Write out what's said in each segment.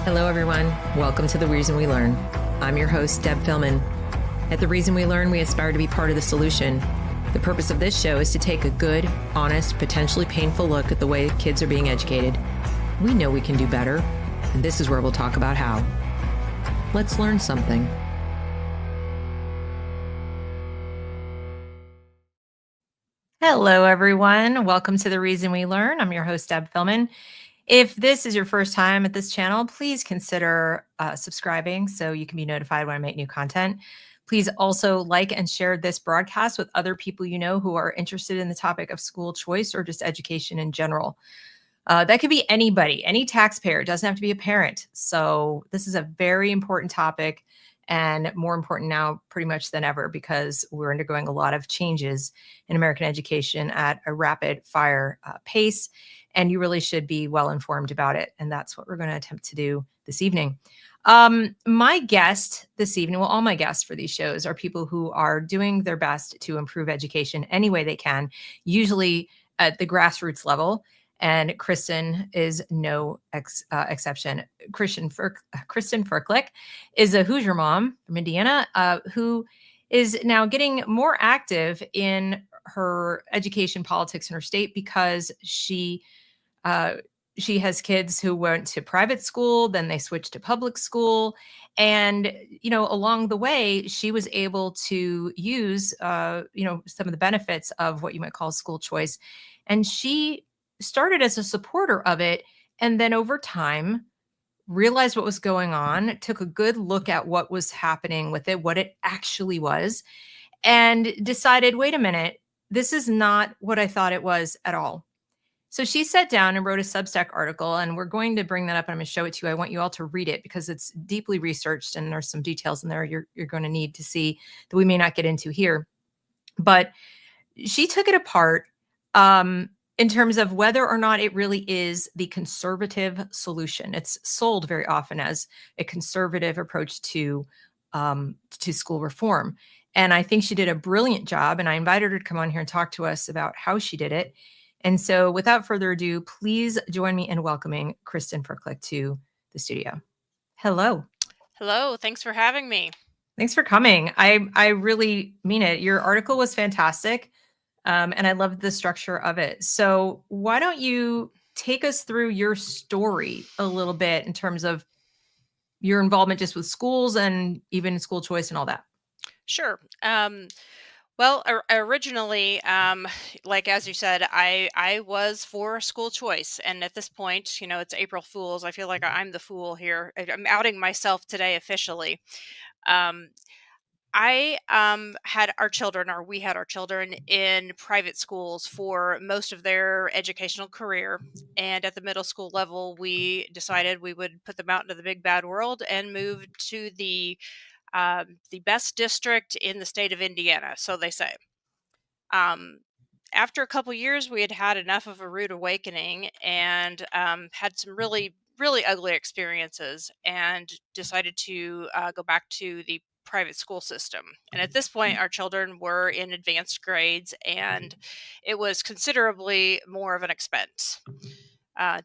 Hello, everyone. Welcome to The Reason We Learn. I'm your host, Deb Philman. At The Reason We Learn, we aspire to be part of the solution. The purpose of this show is to take a good, honest, potentially painful look at the way kids are being educated. We know we can do better, and this is where we'll talk about how. Let's learn something. Hello, everyone. Welcome to The Reason We Learn. I'm your host, Deb Philman. If this is your first time at this channel, please consider subscribing so you can be notified when I make new content. Please also like and share this broadcast with other people you know who are interested in the topic of school choice or just education in general. That could be anybody, any taxpayer. It doesn't have to be a parent. So this is a very important topic, and more important now pretty much than ever, because we're undergoing a lot of changes in American education at a rapid fire pace. And you really should be well informed about it. And that's what we're going to attempt to do this evening. My guest this evening, well, all my guests for these shows are people who are doing their best to improve education any way they can, usually at the grassroots level. And Kristin is no exception. Kristin Ferklic is a Hoosier mom from Indiana who is now getting more active in her education politics in her state because she has kids who went to private school, then they switched to public school. And, along the way, she was able to use, some of the benefits of what you might call school choice. And she started as a supporter of it. And then over time, realized what was going on, took a good look at what was happening with it, what it actually was, and decided, wait a minute, this is not what I thought it was at all. So she sat down and wrote a Substack article, and we're going to bring that up and I'm going to show it to you. I want you all to read it because it's deeply researched and there's some details in there you're going to need to see that we may not get into here. But she took it apart in terms of whether or not it really is the conservative solution. It's sold very often as a conservative approach to school reform. And I think she did a brilliant job. And I invited her to come on here and talk to us about how she did it. And so without further ado, please join me in welcoming Kristin Ferklic to the studio. Hello. Hello. Thanks for having me. Thanks for coming. I really mean it. Your article was fantastic. And I loved the structure of it. So why don't you take us through your story a little bit in terms of your involvement just with schools and even school choice and all that? Sure. Well, originally, like as you said, I was for school choice, and at this point, it's April Fools. I feel like I'm the fool here. I'm outing myself today officially. Um, I had our children, or we had our children in private schools for most of their educational career, and at the middle school level, we decided we would put them out into the big bad world and move to the best district in the state of Indiana, so they say. After a couple years, we had had enough of a rude awakening and had some really, really ugly experiences and decided to go back to the private school system. And at this point, our children were in advanced grades, and it was considerably more of an expense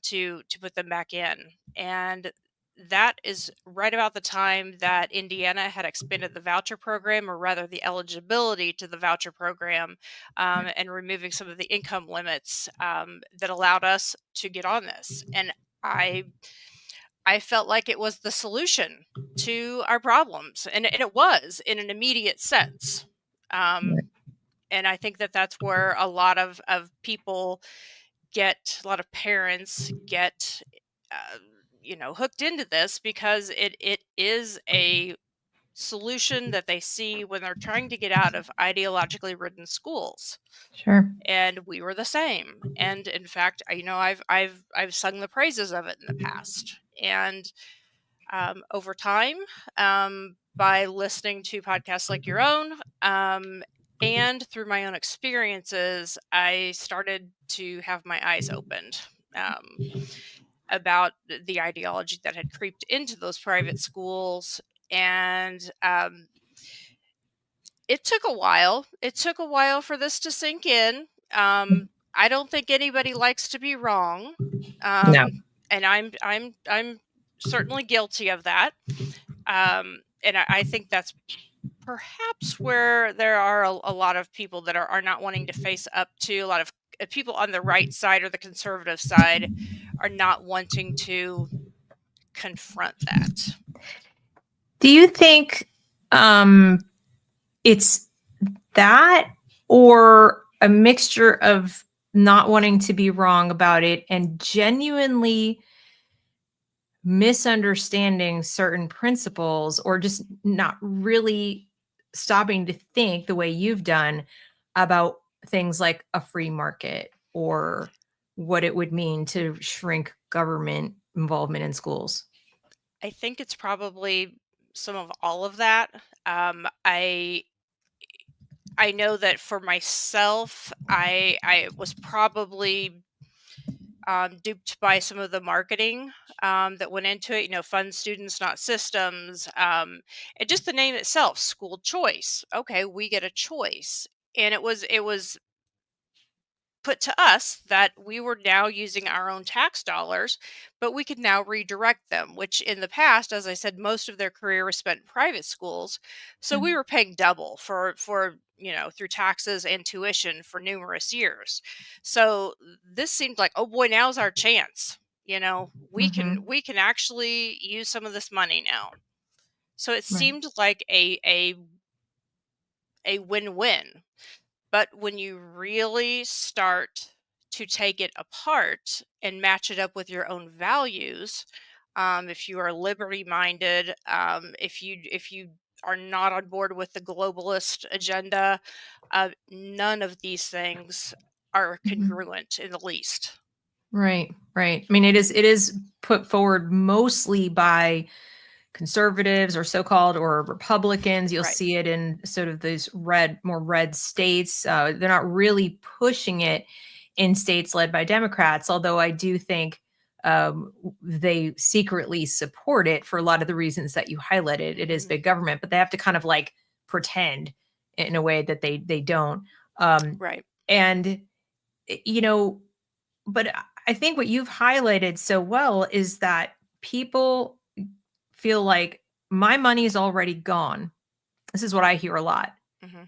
to put them back in. And that is right about the time that Indiana had expanded the voucher program, or rather the eligibility to the voucher program, and removing some of the income limits that allowed us to get on this. And I felt like it was the solution to our problems, and it was in an immediate sense. And I think that that's where a lot of people a lot of parents get hooked into this, because it is a solution that they see when they're trying to get out of ideologically ridden schools. Sure. And we were the same. And in fact, I've sung the praises of it in the past. And over time, by listening to podcasts like your own, and through my own experiences, I started to have my eyes opened about the ideology that had creeped into those private schools. And it took a while. It took a while for this to sink in. I don't think anybody likes to be wrong. No. And I'm certainly guilty of that. And I think that's perhaps where there are a lot of people that are not wanting to face up to, a lot of people on the right side or the conservative side are not wanting to confront that. Do you think it's that, or a mixture of not wanting to be wrong about it and genuinely misunderstanding certain principles, or just not really stopping to think the way you've done about things like a free market or what it would mean to shrink government involvement in schools? I think it's probably some of all of that. I know that for myself, I was probably duped by some of the marketing that went into it. You know, fund students, not systems, and just the name itself, school choice. Okay, we get a choice, and it was put to us that we were now using our own tax dollars, but we could now redirect them, which in the past, as I said, most of their career was spent in private schools. So we Mhm. were paying double for through taxes and tuition for numerous years. So this seemed like, oh boy, now's our chance. We can Mhm. we can actually use some of this money now. So it Right. seemed like a win-win. But when you really start to take it apart and match it up with your own values, if you are liberty minded, if you are not on board with the globalist agenda, none of these things are Mhm. congruent in the least. Right, right. I mean, it is put forward mostly by conservatives or so-called, or Republicans. You'll Right. see it in sort of these more red states. They're not really pushing it in states led by Democrats, although I do think they secretly support it for a lot of the reasons that you highlighted. It is Hmm. big government, but they have to kind of like pretend in a way that they don't. Um, Right. and you know, but I think what you've highlighted so well is that people feel like my money is already gone. This is what I hear a lot. Hmm.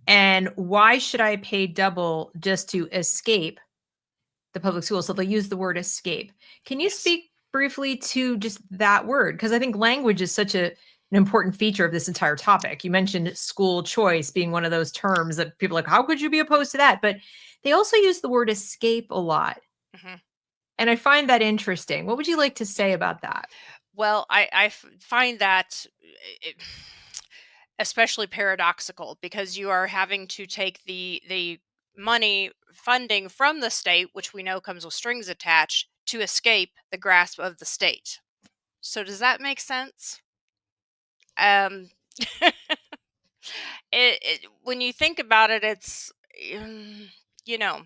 And why should I pay double just to escape the public school? So they'll use the word escape. Can you Yes. speak briefly to just that word? Because I think language is such an important feature of this entire topic. You mentioned school choice being one of those terms that people are like, how could you be opposed to that? But they also use the word escape a lot. Hmm. And I find that interesting. What would you like to say about that? Well, I find that it, especially paradoxical, because you are having to take the money funding from the state, which we know comes with strings attached, to escape the grasp of the state. So does that make sense? Um, when you think about it, it's you know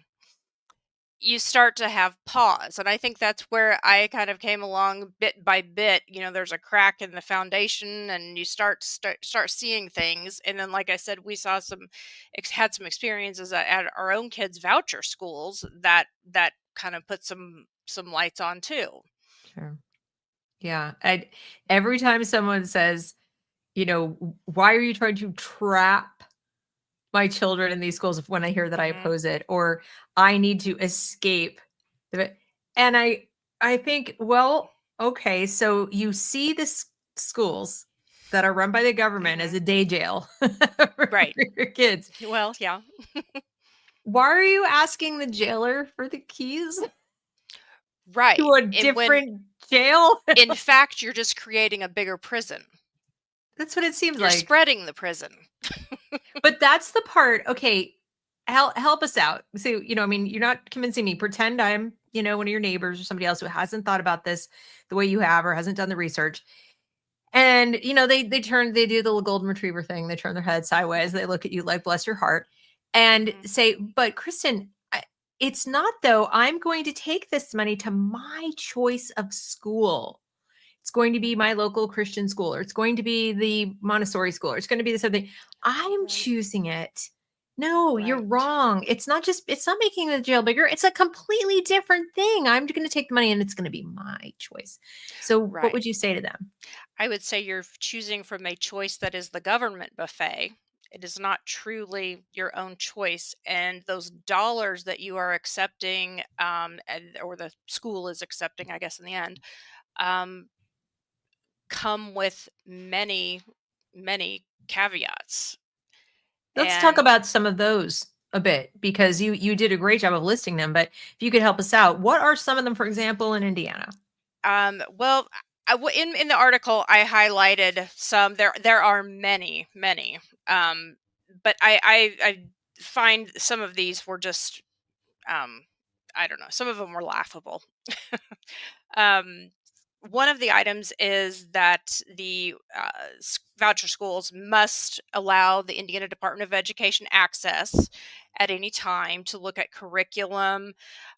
you start to have pause, and I think that's where I kind of came along bit by bit. There's a crack in the foundation, and you start seeing things. And then, like I said, we saw had some experiences at our own kids voucher schools that kind of put some lights on too. Sure. Yeah. Every time someone says, why are you trying to trap my children in these schools? When I hear that I Hmm. oppose it, or I need to escape the, and I think, well, okay, so you see this schools that are run by the government as Hmm. a day jail for Right. your kids. Well, yeah. Why are you asking the jailer for the keys to Right. a And when different jail? in fact you're just creating a bigger prison, That's what it seems you're like. spreading the prison. But that's the part. Okay, help us out. So, I mean, you're not convincing me. Pretend I'm, one of your neighbors or somebody else who hasn't thought about this the way you have, or hasn't done the research. And, they do the little golden retriever thing. They turn their head sideways. They look at you like, bless your heart, and Hmm. say, but Kristin, it's not though. I'm going to take this money to my choice of school. It's going to be Hmm. my local Christian school, or it's going to be the Montessori school, or it's going to be this other thing. I'm Right. choosing it, No, you're Right. wrong. It's not making the jail bigger. It's a completely different thing. I'm going to take the money and it's going to be my choice. So what Right. would you say to them? I would say you're choosing from a choice that is the government buffet. It is not truly your own choice. And those dollars that you are accepting, or the school is accepting, I guess, in the end, um, come with many, many caveats. Let's talk And about some of those a bit because you did a great job of listing them, but if you could help us out, what are some of them, for example, in Indiana? well, in the article I highlighted some. There are many, many. But I find some of these were just, um, I don't know. Some of them were laughable. um, One of the items is that the voucher schools must allow the Indiana Department of Education access at any time to look at curriculum,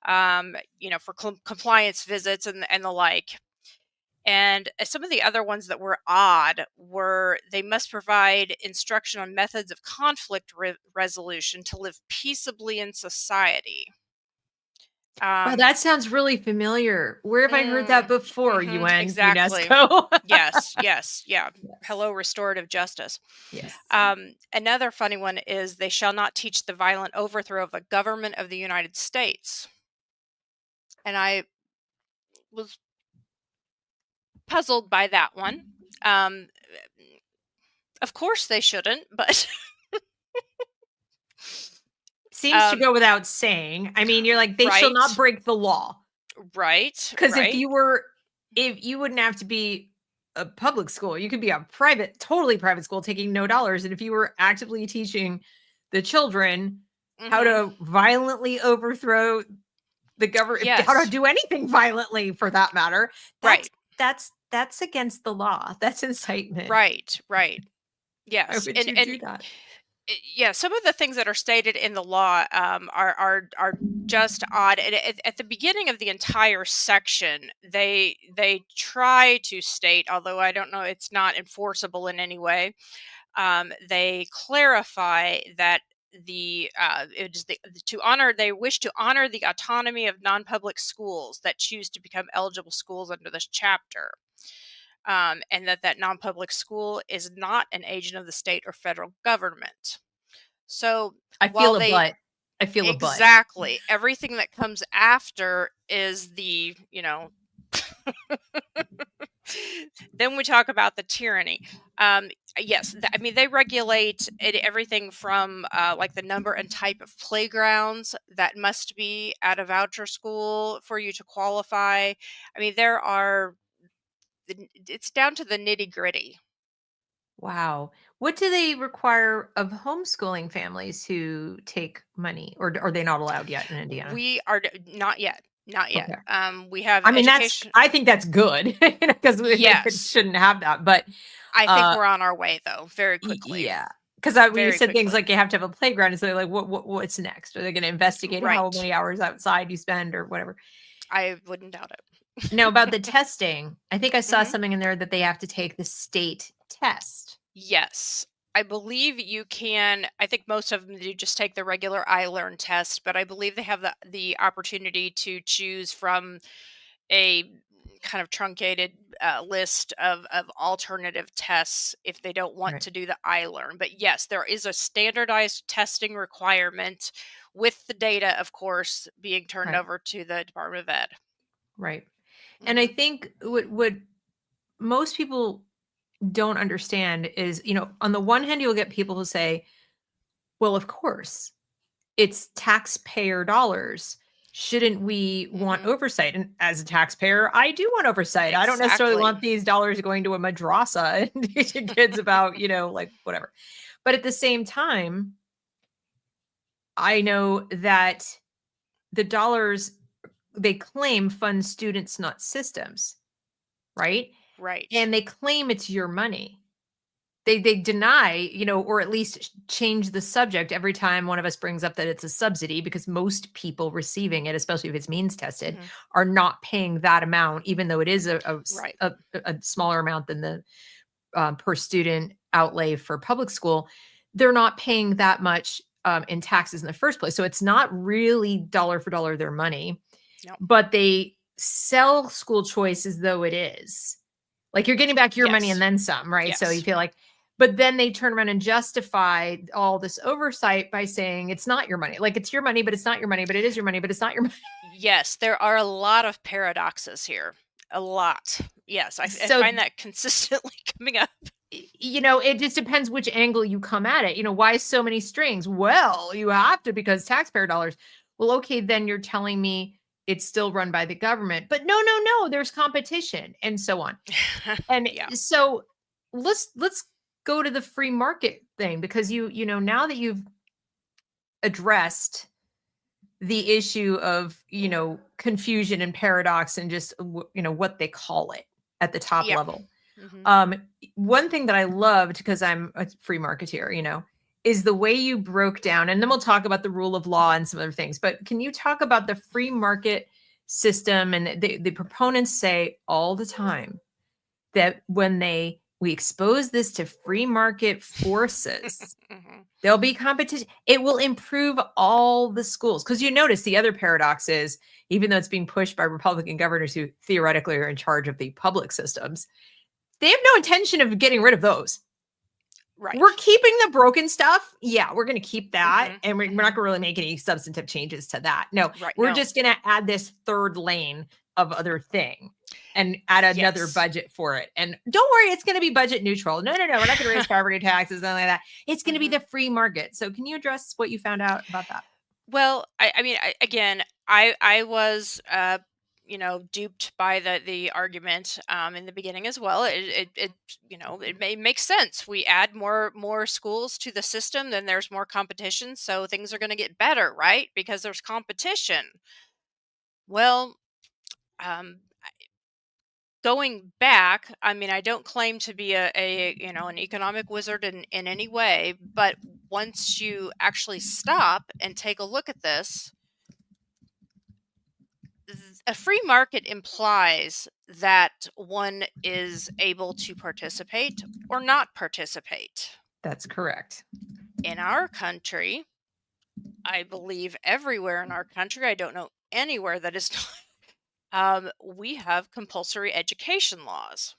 for compliance visits and the like. And some of the other ones that were odd were they must provide instruction on methods of conflict resolution to live peaceably in society. Wow, Um, that sounds really familiar. Where have I heard that before, UN, exactly. UNESCO? Yes, yes, yeah. Yes. Hello, restorative justice. Yes. Another funny one is they shall not teach the violent overthrow of the government of the United States. And I was puzzled by that one. Um, of course they shouldn't, but Seems to um, go without saying. I mean, you're like, they shall not right, break the law. right, Because right. if you wouldn't have to be a public school, you could be a private, totally private school taking no dollars. And if you were actively teaching the children how Hmm. to violently overthrow the government, how to Yes, do anything violently for that matter, that's right, that's against the law. That's incitement. right, right. Why Yes, would you do that? yeah, some of the things that are stated in the law, are just odd. And at the beginning of the entire section, they try to state, although I don't know, it's not enforceable in any way. They clarify that it is to honor. They wish to honor the autonomy of non-public schools that choose to become eligible schools under this chapter. And that non-public school is not an agent of the state or federal government. So I feel while a they butt. I feel a butt. exactly everything that comes after is then we talk about the tyranny. Yes, I mean they regulate everything from like the number and type of playgrounds that must be at a voucher school for you to qualify. I mean it's down to the nitty gritty. Wow. What do they require of homeschooling families who take money, or are they not allowed yet in Indiana? We are not yet, not yet. Okay. We have I mean, education. I think that's good because they Yes, shouldn't have that. But I think uh, we're on our way though, very quickly, yeah, because when you very said things quickly. like you have to have a playground, so they're like, what's next? Are they going to investigate how Right. many hours outside you spend or whatever? I wouldn't doubt Now it. about the testing, I think I saw Hmm. something in there that they have to take the state test. Yes. I believe you can. I think most of them do just take the regular iLearn test, but I believe they have the opportunity to choose from a kind of truncated list of alternative tests if they don't want Right. to do the iLearn. But yes, there is a standardized testing requirement with the data, of course, being turned Right. over to the Department of Ed. Right. And I Hmm. think what most people don't understand is, on the one hand, you'll get people who say, well, of course, it's taxpayer dollars. Shouldn't we want Hmm. oversight? And as a taxpayer, I do want oversight. I don't necessarily Exactly. want these dollars going to a madrasa and teaching kids about, like whatever. But at the same time, I know that the dollars they claim fund students, not systems, right? Right. And they claim it's your money. They deny, or at least change the subject every time one of us brings up that it's a subsidy, because most people receiving it, especially if it's means tested, Hmm. are not paying that amount, even though it is Right. a smaller amount than the per student outlay for public school. They're not paying that much in taxes in the first place. So it's not really dollar for dollar their money, No. but they sell school choice as though it is. Like you're getting back your money Yes. and then some, right? So you Yes. feel like, but then they turn around and justify all this oversight by saying it's not your money. Like it's your money, but it's not your money, but it is your money, but it's not your money. Yes, there are a lot of paradoxes here. A lot. Yes, I So, find that consistently coming up. it just depends which angle you come at it. Why so many strings? Well, you have to because taxpayer dollars. Well, okay, then you're telling me it's still run by the government. But no, there's competition and so on. And Yeah. so let's go to the free market thing because now that you've addressed the issue of confusion and paradox and just what they call it at the top Yeah. level. Hmm. One thing that I loved because I'm a free marketeer, is the way you broke down, and then we'll talk about the rule of law and some other things. But can you talk about the free market system? And the proponents say all the time that when we expose this to free market forces, Hmm. there'll be competition. It will improve all the schools. Because you notice the other paradox is, even though it's being pushed by Republican governors who theoretically are in charge of the public systems, they have no intention of getting rid of those. Right. We're keeping the broken stuff. Yeah, we're going to keep that. Hmm. And we're not going to really make any substantive changes to that. No, Right. we're No. just going to add this third lane of other thing and add another Yes. budget for it. And don't worry, it's going to be budget neutral. No. We're not going to raise property taxes, nothing like that. It's going to be Hmm. the free market. So can you address what you found out about that? Well, I mean, again, I was duped by the argument in the beginning as well. It may make sense. We add more schools to the system, then there's more competition, so things are going to get better, right? Because there's competition. Well, um, going back, I mean, I don't claim to be an economic wizard in any way, but once you actually stop and take a look at this, a free market implies that one is able to participate or not participate. That's correct. In our country, I believe everywhere in our country, I don't know anywhere that is not, we have compulsory education laws.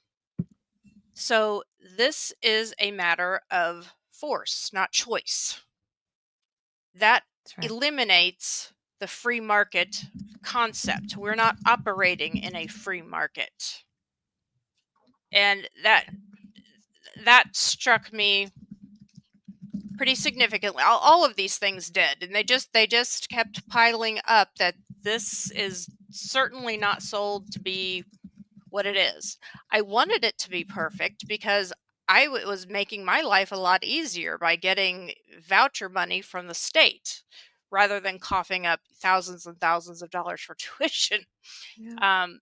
So this is a matter of force, not choice. That That's right. eliminates the free market concept. We're not operating in a free market. And that struck me pretty significantly. All of these things did, and they just kept piling up that this is certainly not sold to be what it is. I wanted it to be perfect because was making my life a lot easier by getting voucher money from the state rather than coughing up thousands and thousands of dollars for tuition. Yeah. Um,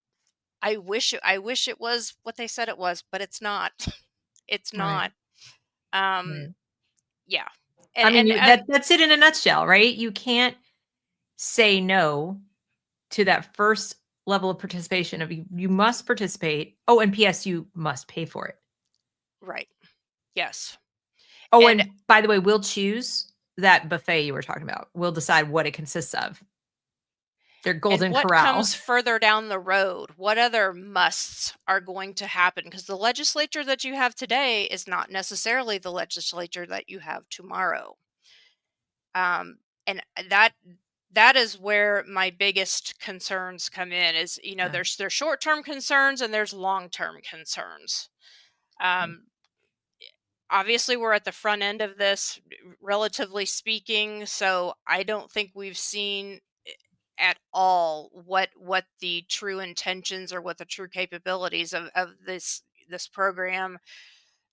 I wish it was what they said it was, but it's not. It's Right. not. Um, Right. yeah. I And mean, and that's it in a nutshell, right? You can't say no to that first level of participation of you must participate. Oh, and PS, you must pay for it. right. Yes. Oh, And and by the way, we'll choose that buffet you were talking about. We'll decide what it consists of. Their and golden what corral. comes further down the road? What other musts are going to happen? Because the legislature that you have today is not necessarily the legislature that you have tomorrow. And that is where my biggest concerns come in. Is Yeah. there's short-term concerns and there's long-term concerns. Okay. Um, Obviously we're at the front end of this, relatively speaking, so I don't think we've seen at all what the true intentions or what the true capabilities of this program,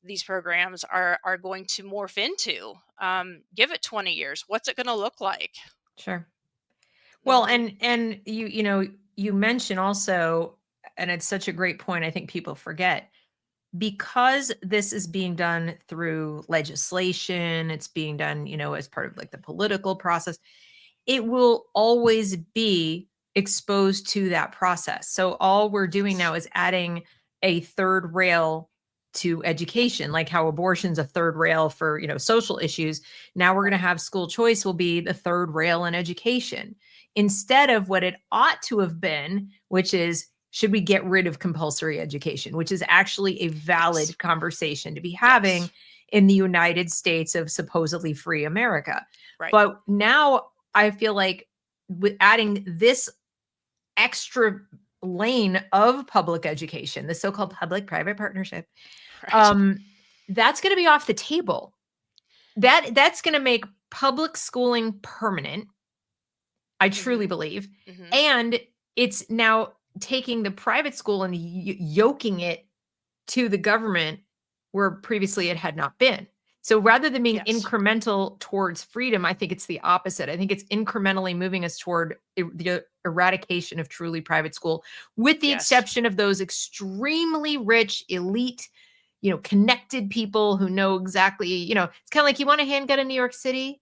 these programs are going to morph into. Give it 20 years, what's it going to look like? Sure. Well, Hmm. and you mentioned also, and it's such a great point, I think people forget, because this is being done through legislation, it's being done, as part of like the political process, it will always be exposed to that process. So all we're doing Yes. now is adding a third rail to education, like how abortion's a third rail for, social issues. Now we're going to Right. have school choice will be the third rail in education instead of what it ought to have been, which is should we get rid of compulsory education, which is actually a Yes. valid conversation to be Yes. having in the United States of supposedly free America. Right. But now I feel like with adding this extra lane of public education, the so-called public-private partnership, Right. um, that's going to be off the table. That's going to make public schooling permanent. I truly Mhm. believe, Mhm. and it's now taking the private school and yoking it to the government where previously it had not been. So rather than being Yes. incremental towards freedom, I think it's the opposite. I think it's incrementally moving us toward the eradication of truly private school, with the Yes. exception of those extremely rich, elite, connected people who know exactly, it's kind of like you want a handgun in New York City,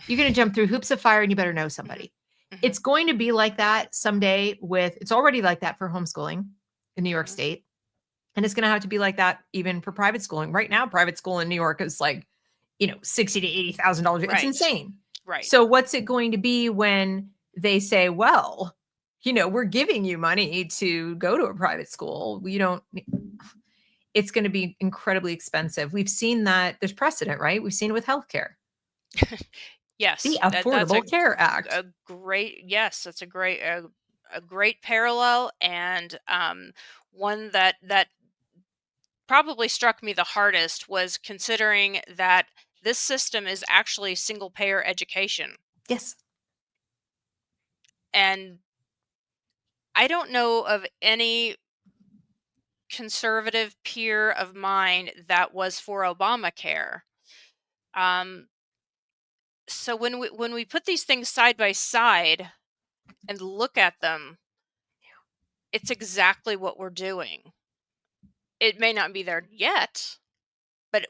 you're going to jump through hoops of fire and you better know Mhm. somebody. Mhm. It's going to be like that someday it's already like that for homeschooling in New York Mhm. State. And it's going to have to be like that even for private schooling. Right now, private school in New York is like, $60 to $80,000. It's Right. insane. Right. So what's it going to be when they say, well, we're giving you money to go to a private school. We don't, it's going to be incredibly expensive. We've seen that there's precedent, right? We've seen it with healthcare, the Yes. That's Affordable Care Act. a great, yes, that's a great parallel, and one that probably struck me the hardest was considering that this system is actually single payer education. Yes. And I don't know of any conservative peer of mine that was for Obamacare. Um, so when we put these things side by side and look at them, it's exactly what we're doing. It may not be there yet, but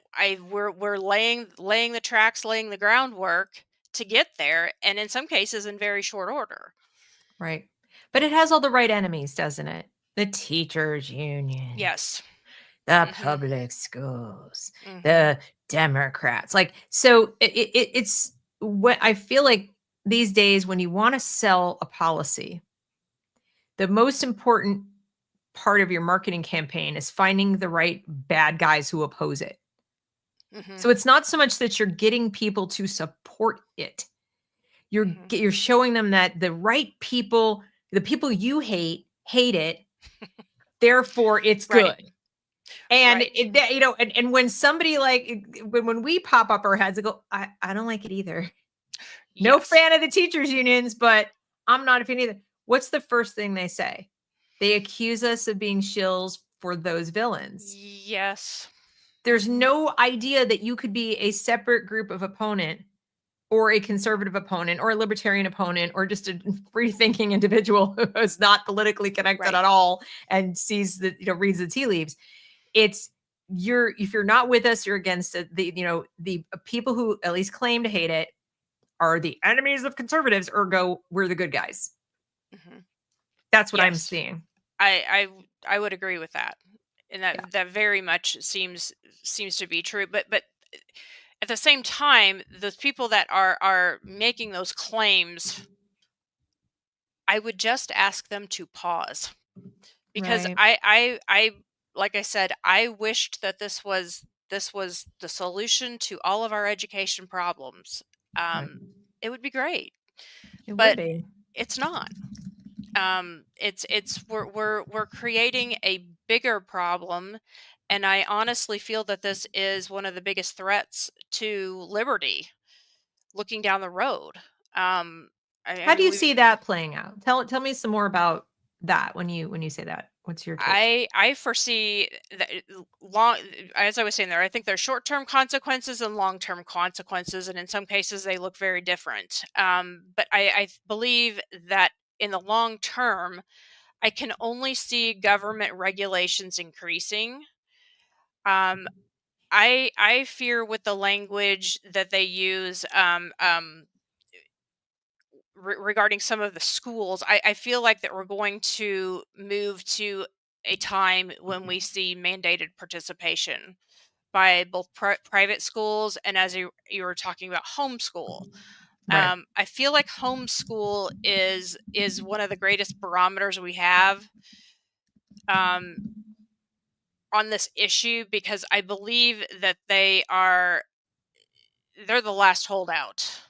we're laying the tracks, laying the groundwork to get there, and in some cases in very short order. Right. But it has all the right enemies, doesn't it? The teachers union, Yes. the Mhm. public schools, Mhm. the Democrats. Like, so it's what I feel like these days when you want to sell a policy, the most important part of your marketing campaign is finding the right bad guys who oppose it. Mhm. So it's not so much that you're getting people to support it. Mhm. You're showing them that the right people, the people you hate it, therefore it's Right. good. And Right. and when somebody like when we pop up our heads and go, I don't like it either. No Yes. fan of the teachers unions, but I'm not a fan either. What's the first thing they say? They accuse us of being shills for those villains. Yes. There's Mhm. no idea that you could be a separate group of opponent or a conservative opponent or a libertarian opponent or just a free thinking individual who is not politically connected Right. at all and sees the, reads the tea leaves. It's if you're not with us, you're against it. The people who at least claim to hate it are the enemies of conservatives, ergo, we're the good guys. Mhm. That's what I'm Yes. seeing. I would agree with that. And Yeah. that very much seems to be true. But at the same time, those people that are making those claims, I would just ask them to pause, because Right. I like I said, I wished that this was the solution to all of our education problems. Right. Um, it would be great, It would but be. it's not. It's we're creating a bigger problem, and I honestly feel that this is one of the biggest threats to liberty looking down the road. Um, I How do mean, you we see that playing out? Tell me some more about that when you say that. What's your take? I foresee that long, as I was saying there, I think there's short-term consequences and long-term consequences, and in some cases they look very different. But I believe that in the long term, I can only see government regulations increasing. Um, I fear with the language that they use, regarding some of the schools. I feel like that we're going to move to a time when we see mandated participation by both private schools and, as you were talking about, homeschool. Right. I feel like homeschool is one of the greatest barometers we have um, on this issue, because I believe that they're the last holdout.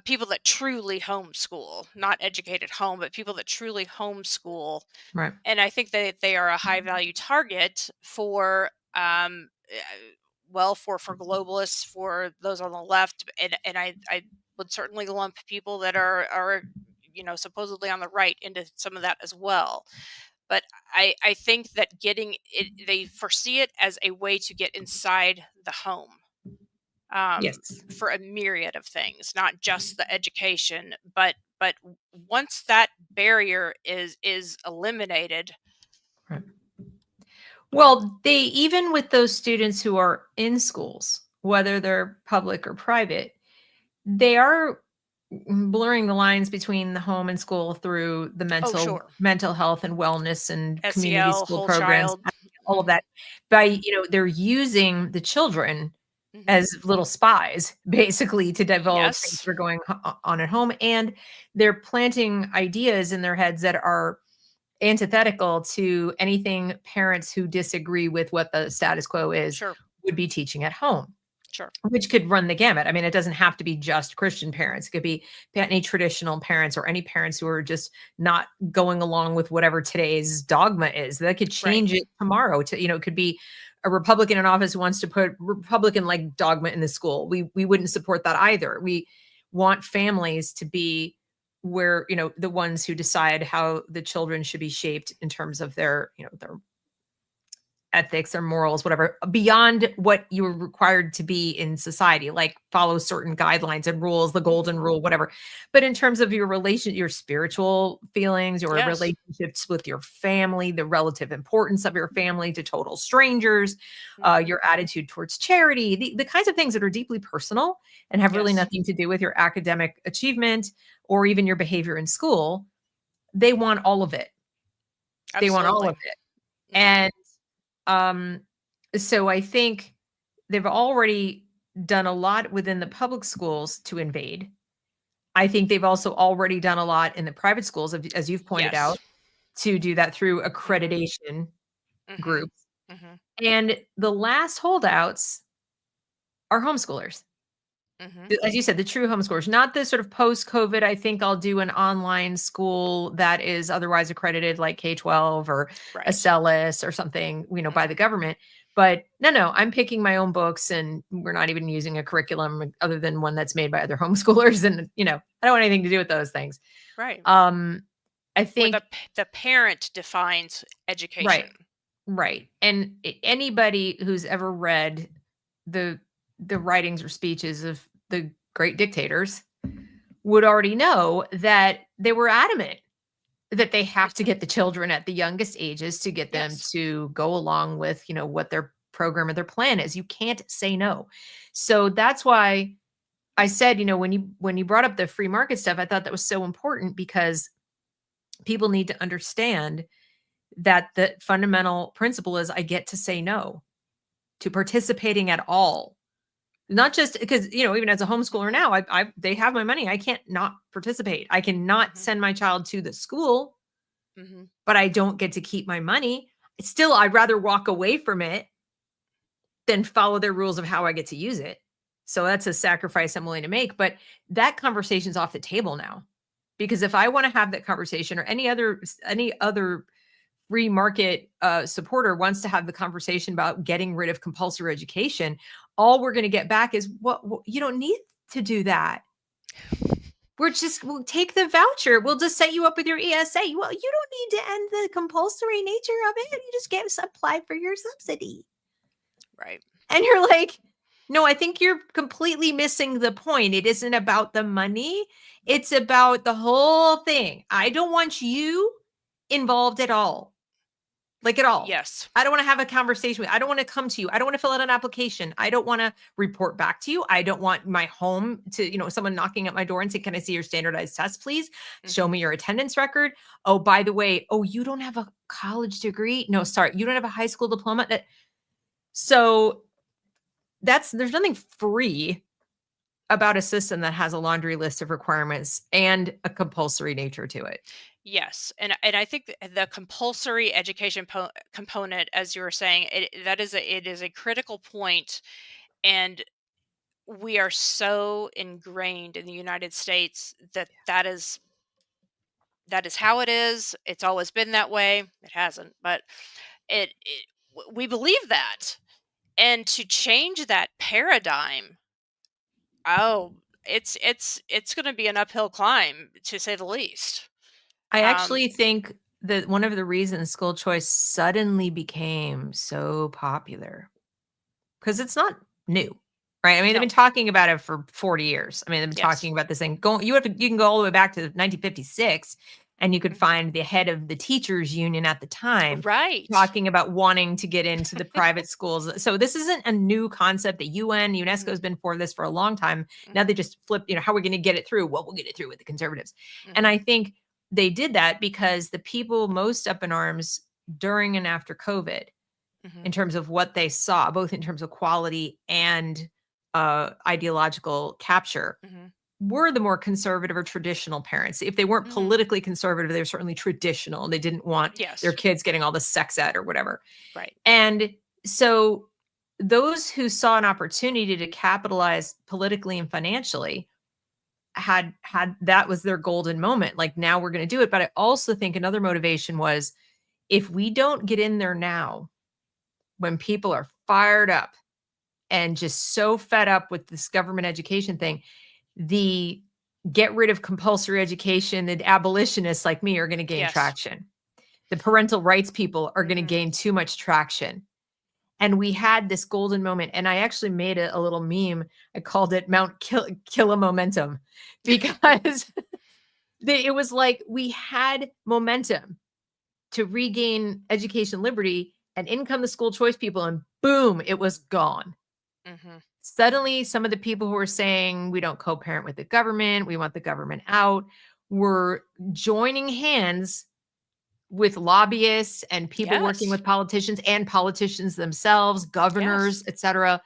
People that truly homeschool, not educated home, but people that truly homeschool. Right. And I think that they are a high value target for, well, for globalists, for those on the left, and I would certainly lump people that are supposedly on the right into some of that as well. But I think that getting it, they foresee it as a way to get inside the home, Yes. for a myriad of things, not just the education, but once that barrier is eliminated. Right. Well, they, even with those students who are in schools, whether they're public or private, they are blurring the lines between the home and school through the Oh, sure. mental health and wellness and community SEL, school whole programs, child. all of Hmm. that. By, they're using the children Hmm. as little spies, basically, to divulge things Yes. that are going on at home, and they're planting ideas in their heads that are antithetical to anything parents who disagree with what the status quo is Sure. would be teaching at home, Sure. which could run the gamut. I mean, it doesn't have to be just Christian parents. It could be any traditional parents or any parents who are just not going along with whatever today's dogma is. They could Right. change it tomorrow to, it could be a Republican in office who wants to put Republican like dogma in the school. We wouldn't support that either. We want families to be where, the ones who decide how the children should be shaped in terms of their, their ethics or morals, whatever, beyond what you were required to be in society, like follow certain guidelines and rules, the golden Hmm. rule, whatever. But in terms of your spiritual feelings, your Yes. relationships with your family, the relative importance of your family to total strangers, Hmm. your attitude towards charity, the kinds of things that are deeply personal and have really Yes. nothing to do with your academic achievement or even your behavior in school, they want all of it. They want all Absolutely. of it. Hmm. And um, so I think they've already done a lot within the public schools to invade. I think they've also already done a lot in the private schools, as you've pointed Yes. out, to do that through Hmm. accreditation Hmm. groups. Hmm. And the last holdouts are homeschoolers. Hmm. As you said, the true homeschoolers, not the sort of post-COVID, I think I'll do an online school that is otherwise accredited like K-12 or a Right. CELIS or something, by the Hmm. government. But no, I'm picking my own books and we're not even using a curriculum other than one that's made by other homeschoolers. And, I don't want anything to do with those things. Right. Um, I Where think, the parent defines right, education. right. And anybody who's ever read the writings or speeches of the great dictators would already know that they were adamant that they have to Hmm. get the children at the youngest ages to get them Yes. to go along with, what their program or their plan is. You can't say no. So that's why I said, when you brought up the free market stuff, I thought that was so important because people need to understand that the fundamental principle is I get to say no to participating at all. Not just because, even as a homeschooler Hmm. now, they have my money. I can't not participate. I cannot Hmm. send my child to the school, Hmm. but I don't get to keep my money. Still, I'd rather walk away from it than follow their rules of how I get to use it. So that's a sacrifice I'm willing to make. But that conversation's off the table now. Because if I want to have that conversation or any other free market supporter wants to have the conversation about getting rid of compulsory education, all we're going to get back is what you don't need to do that. We'll take the voucher. We'll just set you up with your ESA. Well, you don't need to end the compulsory nature of it. You just get apply for your subsidy. Right. And you're like, no, I think you're completely missing the point. It isn't about the money. It's about the whole thing. I don't want you involved at all. like at all. Yes. I don't want to have a conversation with you. I don't want to come to you. I don't want to fill out an application. I don't want to report back to you. I don't want my home to, someone knocking at my door and say, "Can I see your standardized test, please? Show Mhm. me your attendance record. Oh, by the way, oh, you don't have a college degree? No, sorry, you don't have a high school diploma." So there's nothing free about a system that has a laundry list of requirements and a compulsory nature to it. Yes, and I think the compulsory education component, as you were saying, it is a critical point, and we are so ingrained in the United States that that is how it is. It's always been that way. It hasn't, but we believe that, and to change that paradigm, oh, it's going to be an uphill climb to say the least. I Um, actually think that one of the reasons school choice suddenly became so popular, because it's not new, right? I mean, they've been no, talking about it for 40 years. I mean, they've been yes, talking about this thing. You can go all the way back to 1956, and you could hmm, find the head of the teachers union at the time right, talking about wanting to get into the private schools. So this isn't a new concept. The UNESCO hmm, has been for this for a long time. Now hmm, they just flipped, how are we going to get it through? Well, we'll get it through with the conservatives. And hmm, I think they did that because the people most up in arms during and after COVID, hmm, in terms of what they saw, both in terms of quality and ideological capture, hmm, were the more conservative or traditional parents. If they weren't hmm, politically conservative, they were certainly traditional. They didn't want their yes, kids getting all the sex ed or whatever. right, And so those who saw an opportunity to capitalize politically and financially had that was their golden moment. Like, now we're going to do it. But I also think another motivation was, if we don't get in there now, when people are fired up and just so fed up with this government education thing, the get rid of compulsory education, the abolitionists like me are going to gain yes, traction. The parental rights people are going to hmm, gain too much traction. And we had this golden moment. And I actually made a little meme. I called it Mount Killa Momentum, because it was like we had momentum to regain education liberty, and in come the school choice people, and boom, it was gone. hmm, Suddenly, some of the people who were saying we don't co-parent with the government, we want the government out, were joining hands with lobbyists and people working yes, with politicians and politicians themselves, governors, yes, etc.,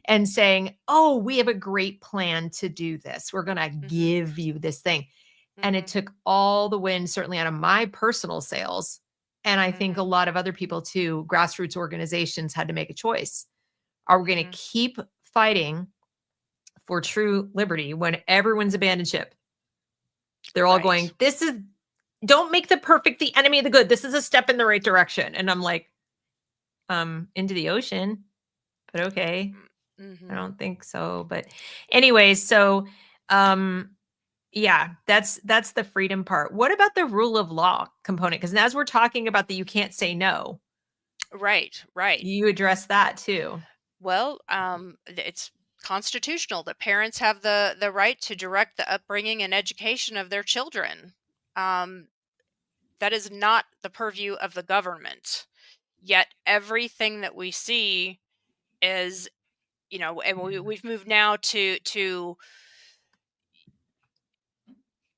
and saying, "Oh, we have a great plan to do this. We're going to hmm, give you this thing." And it hmm, took all the wind, certainly out of my personal sails. And I think a hmm, lot of other people too, grassroots organizations, had to make a choice. Are we going hmm, to keep fighting for true liberty when everyone's abandoned ship? They're all right, going, don't make the perfect the enemy of the good. This is a step in the right direction. And I'm like, into the ocean, but okay. I hmm, don't think so. But anyways, so um yeah, that's the freedom part. What about the rule of law component? Because as we're talking about the you can't say no, right, right. you address that too. Well, it's constitutional that parents have the right to direct the upbringing and education of their children. Um, that is not the purview of the government. Yet everything that we see is, and Yeah. we've moved now to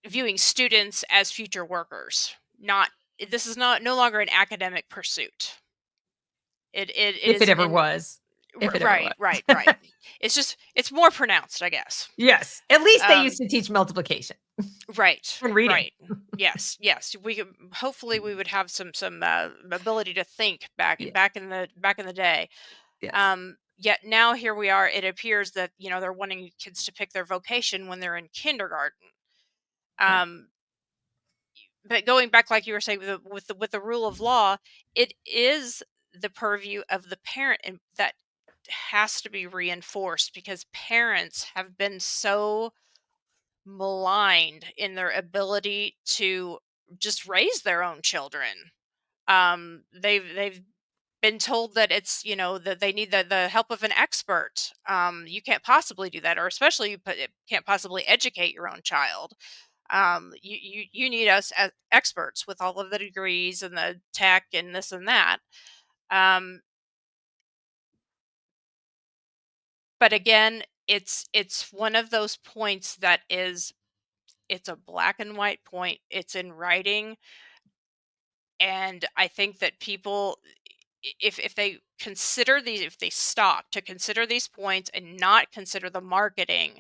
viewing students as future workers. Not This is not no longer an academic pursuit. It If is it ever in was. If it ever right, was. right, right. It's more pronounced, I guess. Yes. At least they used Um, to teach multiplication right, and reading. right. Yes, yes. We could hopefully we would have some ability to think Yeah. back in the day. Yes. Yet now here we are. It appears that they're wanting kids to pick their vocation when they're in kindergarten. Yeah. Um, but going back, like you were saying, with the rule of law, it is the purview of the parent, and that has to be reinforced because parents have been so maligned in their ability to just raise their own children. They've been told that it's that they need the help of an expert. You can't possibly do that, or especially you can't possibly educate your own child. You need us as experts with all of the degrees and the tech and this and that. Um, but again, it's one of those points that it's a black and white point. It's in writing, and I think that people, if they consider these, if they stop to consider these points and not consider the marketing,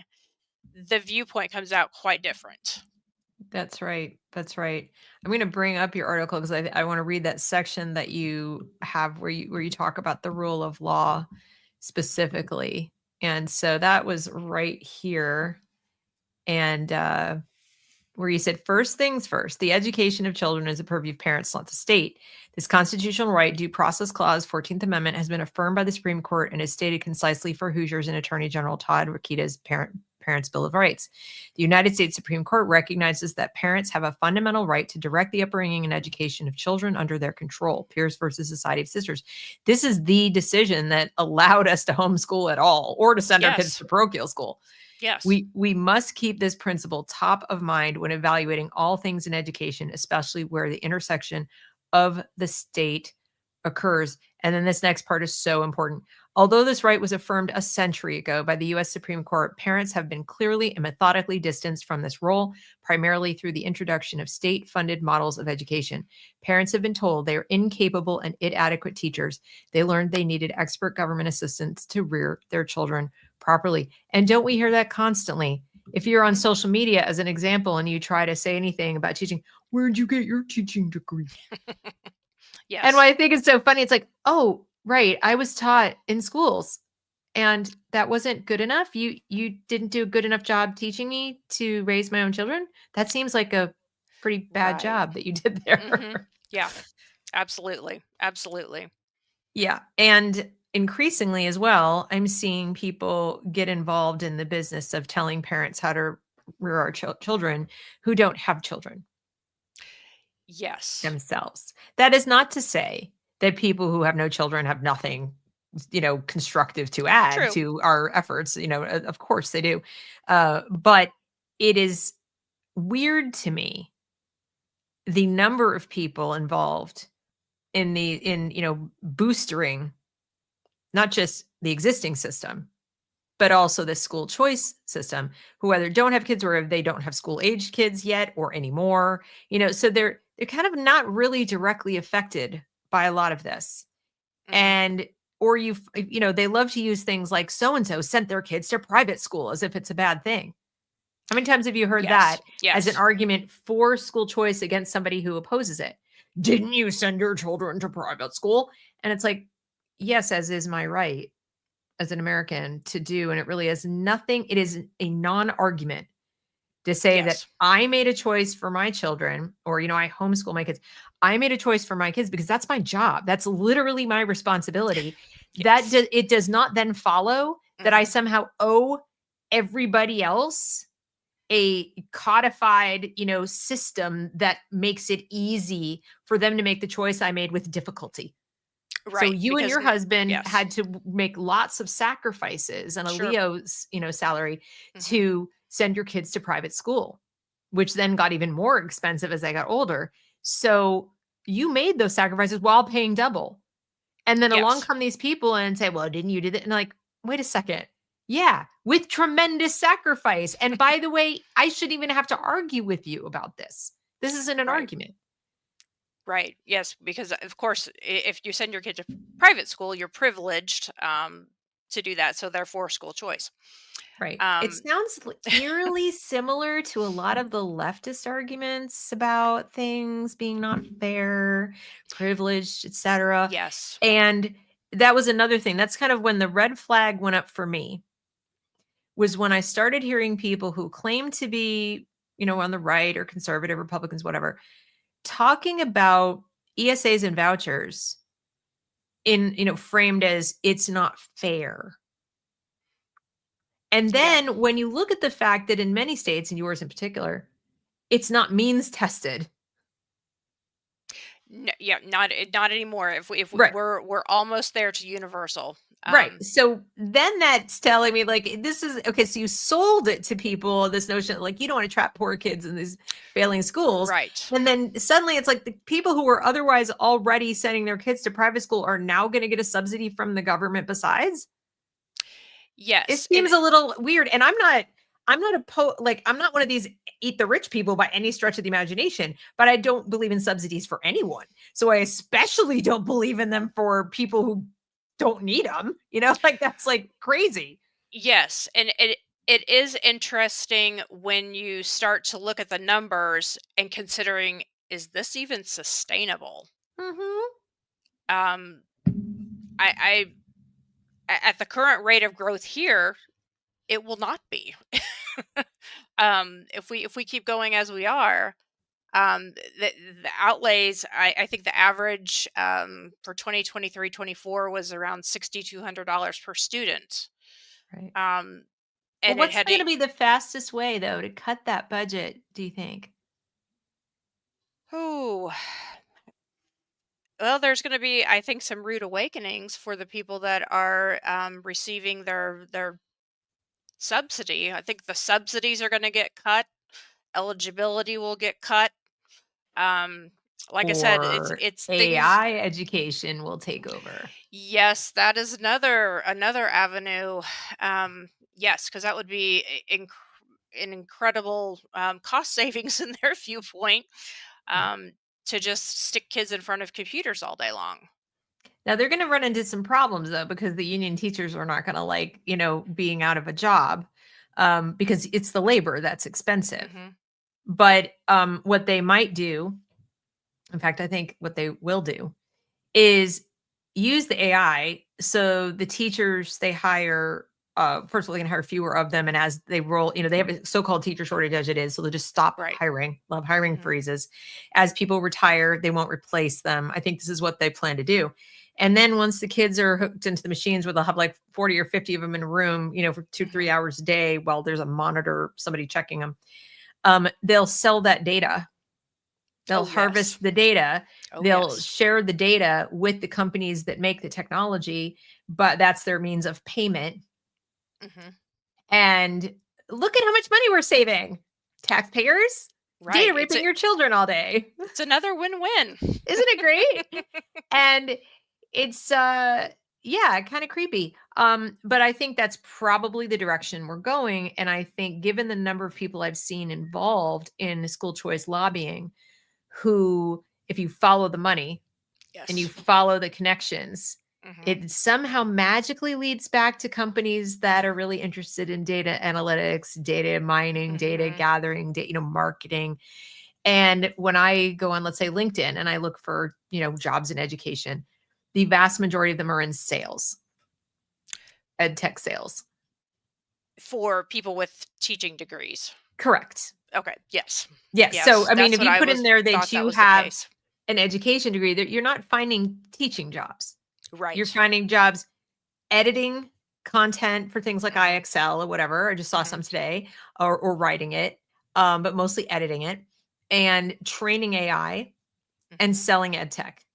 the viewpoint comes out quite different. That's right. That's right. I'm going to bring up your article because I want to read that section that you have where you talk about the rule of law specifically. And so that was right here. And where you said, first things first, the education of children is a purview of parents, not the state. This constitutional right, due process clause, 14th Amendment, has been affirmed by the Supreme Court and is stated concisely for Hoosiers in Attorney General Todd Rokita's Parents' Bill of Rights. The United States Supreme Court recognizes that parents have a fundamental right to direct the upbringing and education of children under their control. Pierce versus Society of Sisters. This is the decision that allowed us to homeschool at all or to send our kids Yes. to parochial school. Yes. We must keep this principle top of mind when evaluating all things in education, especially where the intersection of the state occurs. And then this next part is so important. Although this right was affirmed a century ago by the US Supreme Court, parents have been clearly and methodically distanced from this role, primarily through the introduction of state-funded models of education. Parents have been told they are incapable and inadequate teachers. They learned they needed expert government assistance to rear their children properly. And don't we hear that constantly? If you're on Mhm. social media, as an example, and you try to say anything about teaching, where'd you get your teaching degree? And what Yes. I think is so funny, it's like, oh, right, I was taught in schools and that wasn't good enough. You didn't do a good enough job teaching me to raise my own children. That seems like a pretty bad Right. job that you did there. Mhm. Yeah. Absolutely. Absolutely. Yeah. And increasingly as well, I'm seeing people get involved in the business of telling parents how to rear our children who don't have children Yes. themselves. That is not to say that people who have no children have nothing, constructive to add True. to our efforts. Of course they do. But it is weird to me the number of people involved in boostering not just the existing system, but also the school choice system, who either don't have kids or they don't have school aged kids yet or anymore. So they're kind of not really directly affected by a lot of this. Mhm. And or they love to use things like so and so sent their kids to private school as if it's a bad thing. How many times have you heard Yes. that as an Yes. argument for school choice against somebody who opposes it? Didn't you send your children to private school? And it's like, yes, as is my right as an American to do. And it really is nothing. It is a non argument to say that Yes. I made a choice for my children, or, I homeschool my kids. I made a choice for my kids because that's my job. That's literally my responsibility. Yes. It does not then follow that I Mhm. somehow owe everybody else a codified, system that makes it easy for them to make the choice I made with difficulty. So Right. you and Because your husband yes. had to make lots of sacrifices and a Sure. Leo's, salary Mhm. to send your kids to private school, which then got even more expensive as I got older. So you made those sacrifices while paying double. And then along Yes. come these people and say, "Well, didn't you do that?" And like, wait a second. Yeah, with tremendous sacrifice. And by the way, I shouldn't even have to argue with you about this. This isn't an Right. argument. Right. Yes, because of course, if you send your kid to private school, you're privileged to do that. So therefore, school choice. Right. It Um, sounds eerily similar to a lot of the leftist arguments about things being not fair, privileged, etc. yes. And that was another thing. That's kind of when the red flag went up for me, was when I started hearing people who claim to be, on the right or conservative Republicans, whatever, talking about ESAs and vouchers framed as it's not fair. And Yeah. then when you look at the fact that in many states, and yours in particular, it's not means tested. Yeah. Not anymore. If Right. we're almost there to universal. Right. So then that's telling me like, this is okay. So you sold it to people, this notion like you don't want to trap poor kids in these failing schools. Right. And then suddenly it's like the people who were otherwise already sending their kids to private school are now going to get a subsidy from the government besides. It Yes. And seems a little weird. And I'm not I'm not one of these eat the rich people by any stretch of the imagination, but I don't believe in subsidies for anyone. So I especially don't believe in them for people who don't need them. Like that's like crazy. yes, and it is interesting when you start to look at the numbers and considering, is this even sustainable? Mhm. Um, I at the current rate of growth here, it will not be. If we keep going as we are, the outlays, I think the average for 2023-24 was around $6,200 per student. Right. Um, Well, and it what's had going to be the fastest way though to cut that budget, do you think? Ooh, well, there's going to be, I think, some rude awakenings for the people that are receiving their subsidy. I think the subsidies are going to get cut. Eligibility will get cut. Um, like I said, Or it's things. AI education will take over. Yes, that is another avenue. Yes, because that would be an incredible cost savings in their viewpoint. Right. Um, to just stick kids in front of computers all day long. Now they're going to run into some problems though, because the union teachers are not going to like, being out of a job, because it's the labor that's expensive. Hmm. But what they might do, in fact, I think what they will do is use the AI. So the teachers they hire, first of all, they can hire fewer of them. And as they roll, they have a so-called teacher shortage as it is. So they'll just stop Right. hiring, love hiring Hmm. freezes. As people retire, they won't replace them. I think this is what they plan to do. And then once the kids are hooked into the machines where they'll have like 40 or 50 of them in a room, for 2 to 3 Hmm. hours a day while there's a monitor, somebody checking them, they'll sell that data. They'll Oh, yes. harvest the data. Oh, They'll yes. share the data with the companies that make the technology, but that's their means of payment. Hmm. And look at how much money we're saving. Taxpayers, Right. data raping your children all day. It's another win-win. Isn't it great? And it's yeah, kind of creepy. But I think that's probably the direction we're going. And I think given the number of people I've seen involved in school choice lobbying, who, if you follow the money and you Yes. follow the connections, Hmm. it somehow magically leads back to companies that are really interested in data analytics, data mining, data Hmm. gathering, marketing. And when I go on, let's say LinkedIn, and I look for, jobs in education, the vast majority of them are in sales, ed tech sales. For people with teaching degrees. Correct. Okay. Yes. Yes. So, Yes. I mean, That's if what you I put in was there that thought that you was the have case. an education degree, that you're not finding teaching jobs. You're Right. finding jobs editing content for things like Hmm. IXL or whatever. I just saw Hmm. some today, or writing it, but mostly editing it and training AI and Hmm. selling ed tech.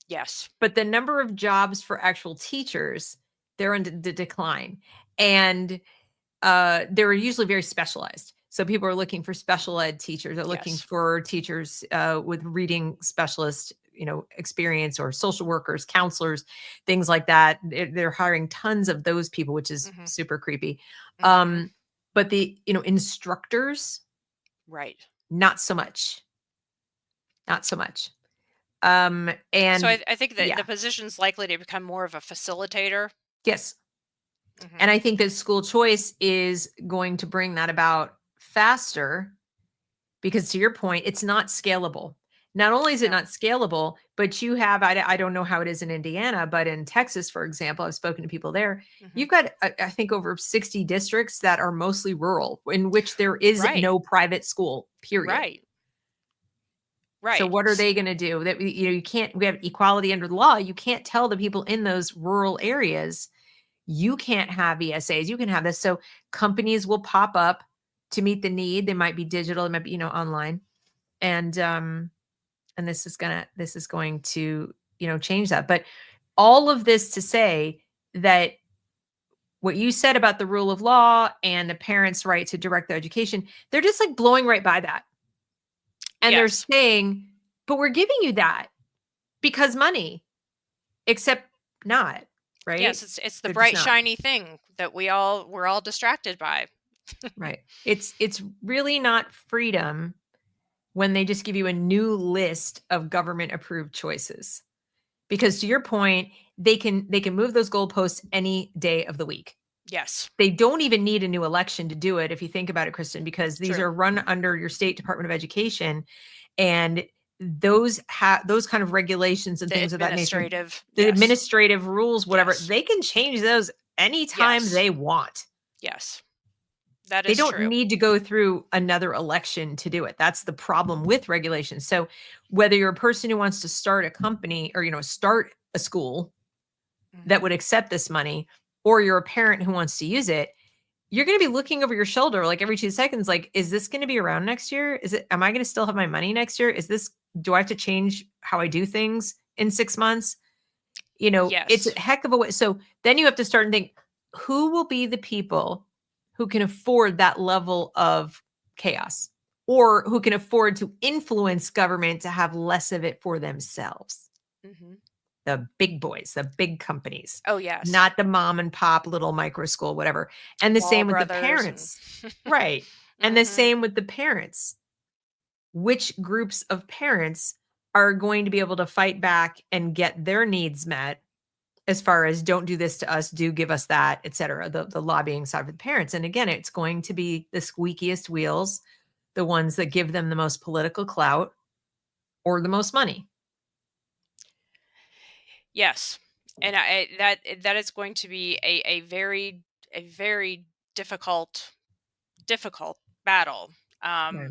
Yes. But the number of jobs for actual teachers, they're in decline. And they're usually very specialized. So people are looking for special ed teachers. They're looking Yes. for teachers with reading specialist, experience, or social workers, counselors, things like that. They're hiring tons of those people, which is Hmm. super creepy. Hmm. But the instructors, Right. not so much, not so much. So And I think that the yeah, position's likely to become more of a facilitator. yes. And Hmm. I think that school choice is going to bring that about faster. Because to your point, it's not scalable. Not only is it No. not scalable, but you have, I don't know how it is in Indiana, but in Texas, for example, I've spoken to people there. Hmm. You've got, I think, over 60 districts that are mostly rural, in which there is Right. no private school, period. Right. So Right. what are they going to do? That you can't, we have equality under the law. You can't tell the people in those rural areas, you can't have ESAs, you can have this. So companies will pop up to meet the need. They might be digital, it might be, online. And this is going to change that. But all of this to say, that what you said about the rule of law and the parents' right to direct their education, they're just like blowing right by that. And they're Yes. saying, but we're giving you that because money, except not, right? Yes, it's the They're just bright not. shiny thing that we're all distracted by. Right. It's really not freedom when they just give you a new list of government approved choices. Because to your point, they can move those goalposts any day of the week. Yes. They don't even need a new election to do it, if you think about it, Kristin, because these True. are run under your state Department of Education, and those kind of regulations and The things of that nature, administrative, the yes. administrative rules, whatever, Yes. they can change those anytime Yes. they want. Yes. That They is don't true. need to go through another election to do it. That's the problem with regulation. So whether you're a person who wants to start a company or, start a school that would accept this money, or you're a parent who wants to use it, you're going to be looking over your shoulder like every 2 seconds, like, is this going to be around next year? Am I going to still have my money next year? Do I have to change how I do things in 6 months? It's Yes. a heck of a way. So then you have to start and think, who will be the people who can afford that level of chaos, or who can afford to influence government to have less of it for themselves? Mm-hmm. The big boys, the big companies, Oh, yes. not the mom and pop little micro school, whatever. And the Wall same with the Brothers and parents. Right. And the mm-hmm. same with the parents. Which groups of parents are going to be able to fight back and get their needs met, as far as don't do this to us, do give us that, et cetera, the lobbying side for the parents. And again, it's going to be the squeakiest wheels, the ones that give them the most political clout or the most money. Yes. And that is going to be a very difficult battle. Right.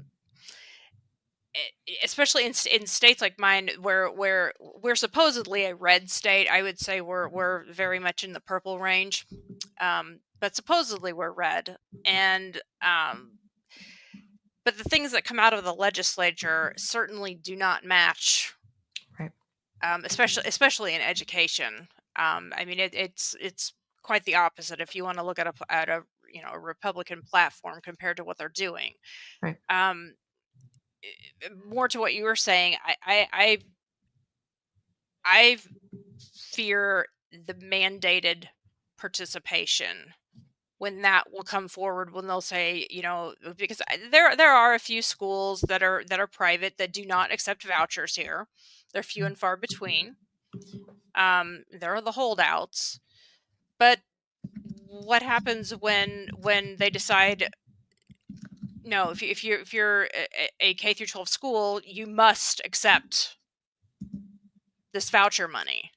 Especially in states like mine where we're supposedly a red state. I would say we're very much in the purple range. But supposedly we're red. And but the things that come out of the legislature certainly do not match, Right. especially in education. I mean, it's quite the opposite if you want to look at a a Republican platform compared to what they're doing. Right. Um, More to what you were saying, I fear the mandated participation, when that will come forward, when they'll say, because there are a few schools that are private that do not accept vouchers here. They're few and far between. There are the holdouts, but what happens when they decide, no, if you're a K through 12 school, you must accept this voucher money,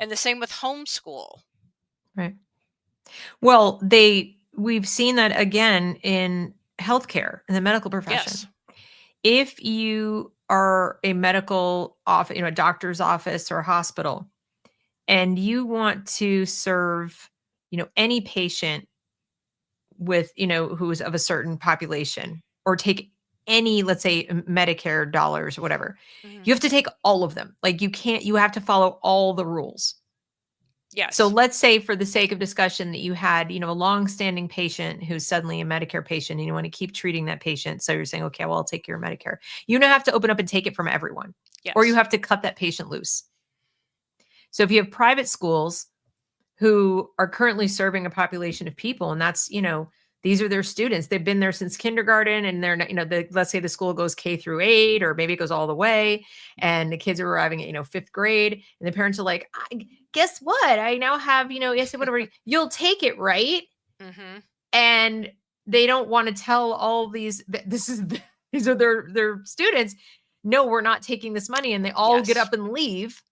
and the same with homeschool. Right. Well, we've seen that again in healthcare, in the medical profession. Yes. If you are a medical office, a doctor's office or a hospital, and you want to serve, any patient with, who is of a certain population, or take any, let's say, Medicare dollars or whatever, Mm-hmm. you have to take all of them. Like you have to follow all the rules. Yes. So let's say, for the sake of discussion, that you had, a long-standing patient who's suddenly a Medicare patient, and you want to keep treating that patient. So you're saying, okay, well, I'll take your Medicare. You now have to open up and take it from everyone, Yes. or you have to cut that patient loose. So if you have private schools who are currently serving a population of people, and that's, these are their students, they've been there since kindergarten, and they're not, let's say the school goes K through 8, or maybe it goes all the way, and the kids are arriving at, 5th grade, and the parents are like, guess what? I now have, yes, whatever, you'll take it, right? Mm-hmm. And they don't want to tell all these, these are their students, no, we're not taking this money. And they all get up and leave.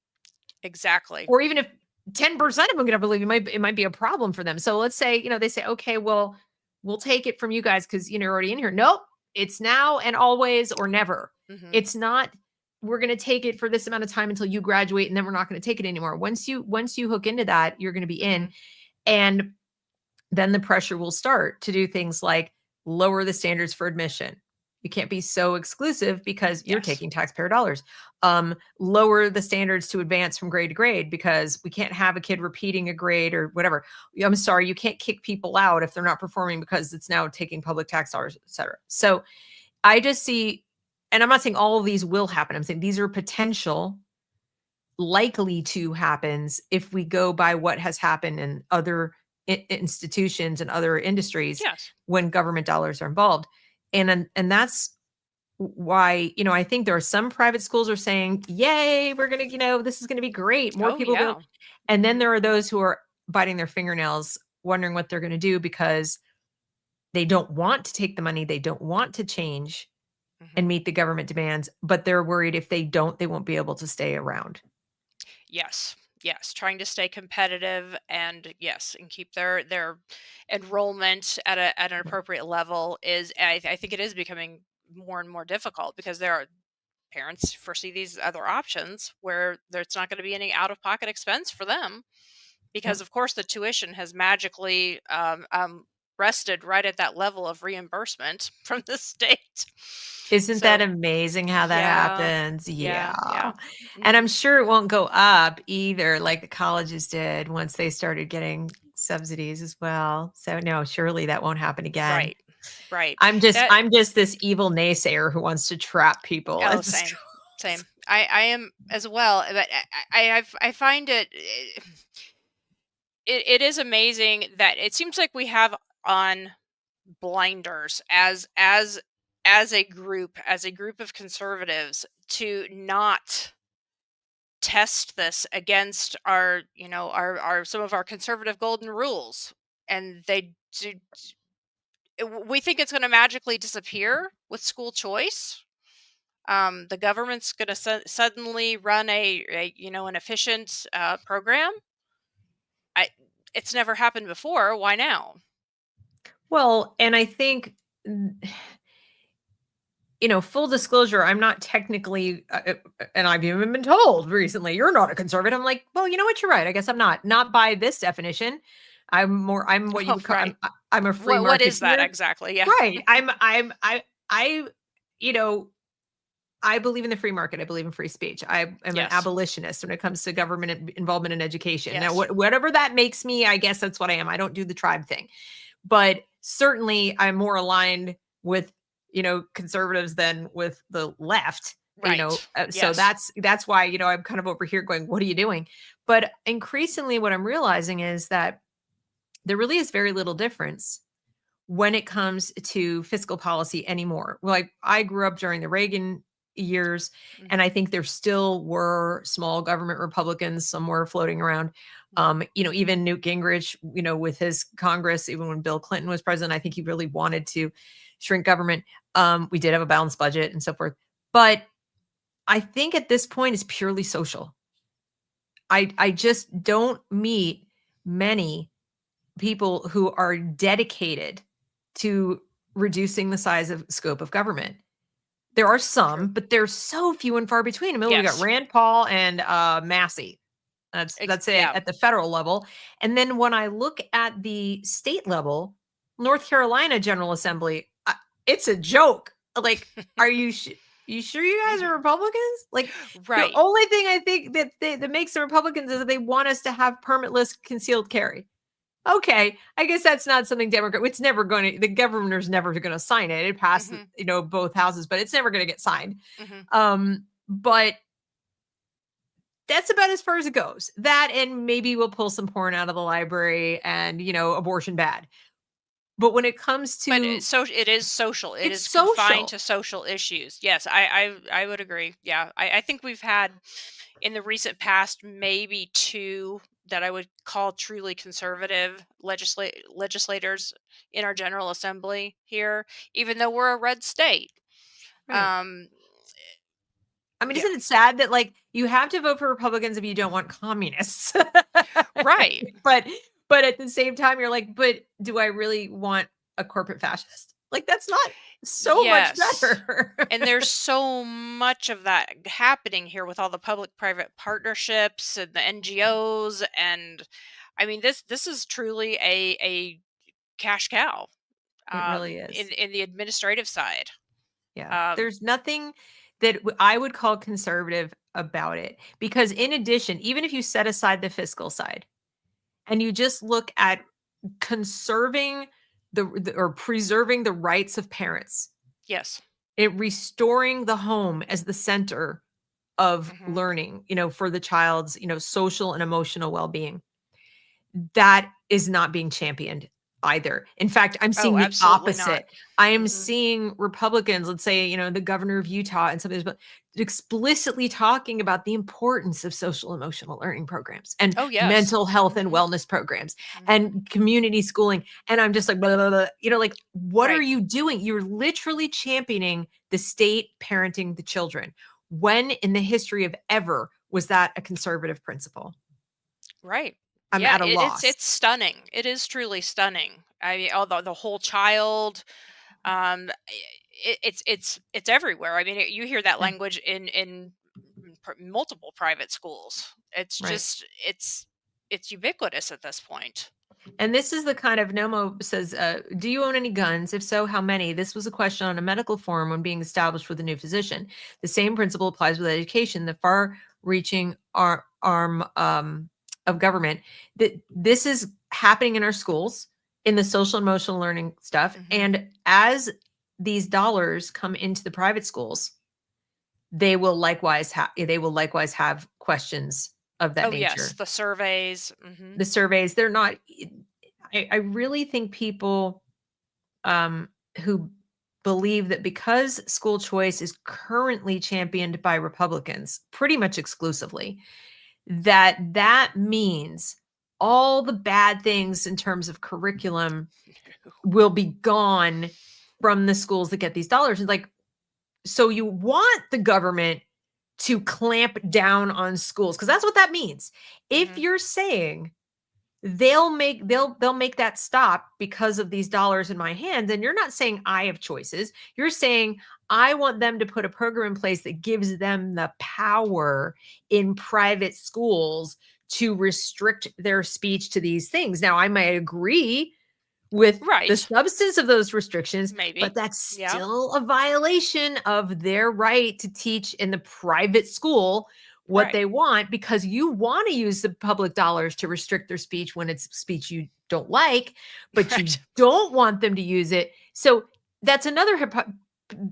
Exactly. Or even if 10% of them get up and leave, it might be a problem for them. So let's say, they say, okay, well, we'll take it from you guys because, you're already in here. Nope. It's now and always, or never. Mm-hmm. It's not, we're going to take it for this amount of time until you graduate, and then we're not going to take it anymore. Once you hook into that, you're going to be in. And then the pressure will start to do things like lower the standards for admission. You can't be so exclusive because you're Yes. taking taxpayer dollars. Lower the standards to advance from grade to grade because we can't have a kid repeating a grade or whatever. I'm sorry, you can't kick people out if they're not performing because it's now taking public tax dollars, et cetera. So I just see, and I'm not saying all of these will happen. I'm saying these are potential likely to happens if we go by what has happened in other institutions and other industries Yes. when government dollars are involved. And that's why, I think there are some private schools are saying, yay, we're going to, this is going to be great. More Oh, people will. yeah. And then Mhm. there are those who are biting their fingernails, wondering what they're going to do because they don't want to take the money. They don't want to change Mhm. and meet the government demands, but they're worried if they don't, they won't be able to stay around. Yes. Yes, trying to stay competitive and yes, and keep their enrollment at an appropriate level is I think it is becoming more and more difficult because there are parents foresee these other options where there's not going to be any out of pocket expense for them Yep. because of course the tuition has magically rested right at that level of reimbursement from the state. Isn't that So amazing how that yeah, happens? yeah, Yeah. yeah. And I'm Hmm. sure it won't go up either like the colleges did once they started getting subsidies as well. So no, surely that won't happen again. Right, right. I'm just That I'm just this evil naysayer who wants to trap people oh, at the same, schools. same. I am as well, but I find it is amazing that it seems like we have on blinders as a group of conservatives to not test this against our our some of our conservative golden rules, and they do, we think it's going to magically disappear with school choice. The government's going to suddenly run an efficient program. I It's never happened before. Why now? Well, and I think full disclosure, I'm not technically, and I've even been told recently, you're not a conservative. I'm like, well, you know what? You're right. I guess I'm not by this definition. I'm what you Oh, would call, right. I'm a free What is that marketeer. exactly? Yeah. Right. I, you know, I believe in the free market. I believe in free speech. I am an Yes. abolitionist when it comes to government involvement in education. Now, Yes. whatever that makes me, I guess that's what I am. I don't do the tribe thing, but certainly I'm more aligned with conservatives than with the left. Right. So Yes. that's why I'm kind of over here going, what are you doing? But increasingly what I'm realizing is that there really is very little difference when it comes to fiscal policy anymore. Like I grew up during the Reagan years, and I Mhm. think there still were small government Republicans somewhere floating around. Mhm. Even Newt Gingrich, with his Congress, even when Bill Clinton was president, I think he really wanted to shrink government. We did have a balanced budget and so forth. But I think at this point it's purely social. I just don't meet many people who are dedicated to reducing the size of scope of government. There are some, True. but they're so few and far between. In the middle, we got Yes. Rand Paul and Massey. That's it Yeah. at the federal level. And then when I look at the state level, North Carolina General Assembly, it's a joke. Like, are you sure you guys are Mhm. Republicans? Like, the Right. only thing I think that makes them Republicans is that they want us to have permitless concealed carry. Okay, I guess that's not something Democrat. It's never going to. The governor's never going to sign it. It passed, Mhm. both houses, but it's never going to get signed. Mhm. But that's about as far as it goes. That and maybe we'll pull some porn out of the library and abortion bad. But when it comes But to so it is social. It it's is confined social, to social issues. Yes, I would agree. Yeah, I think we've had in the recent past maybe two that I would call truly conservative legislators in our General Assembly here, even though we're a red state. right? Um, I mean, yeah, isn't it sad that like you have to vote for Republicans if you don't want communists? right. but but at the same time, you're like, but do I really want a corporate fascist? Like that's not so much Yes. better. And there's so much of that happening here with all the public-private partnerships and the NGOs, and I mean this is truly a cash cow It really in is. the administrative side. Yeah. There's nothing that I would call conservative about it, because in addition, even if you set aside the fiscal side and you just look at conserving or preserving the rights of parents, Yes. restoring the home as the center of learning, for the child's, social and emotional well-being, that is not being championed either. In fact, I'm seeing Oh, the absolutely not. opposite. I am seeing Republicans, let's say, the governor of Utah and some of these, explicitly talking about the importance of social emotional learning programs and Oh, yes. mental health and wellness programs and community schooling. And I'm just like, blah, blah, blah, like, what are you doing? You're literally championing the state parenting the children. When in the history of ever was that a conservative principle? Right. I'm Yeah, at a loss. it's stunning. It is truly stunning. I mean, the whole child, it's everywhere. I mean, you hear that language in multiple private schools. It's Right. just it's ubiquitous at this point. And this is the kind of Nomo says, do you own any guns? If so, how many? This was a question on a medical form when being established with a new physician. The same principle applies with education, the far-reaching arm of government. That this is happening in our schools, in the social and emotional learning stuff. And as these dollars come into the private schools, they will likewise have questions of that Oh, yes, nature. the surveys. The surveys, they're not, I really think people who believe that because school choice is currently championed by Republicans pretty much exclusively, that means all the bad things in terms of curriculum will be gone from the schools that get these dollars. And like, so you want the government to clamp down on schools, because that's what that means. If you're saying they'll make that stop because of these dollars in my hands, and you're not saying I have choices, you're saying I want them to put a program in place that gives them the power in private schools to restrict their speech to these things. Now, I might agree with the substance of those restrictions, but that's still a violation of their right to teach in the private school what they want, because you want to use the public dollars to restrict their speech when it's speech you don't like, but you don't want them to use it. So that's another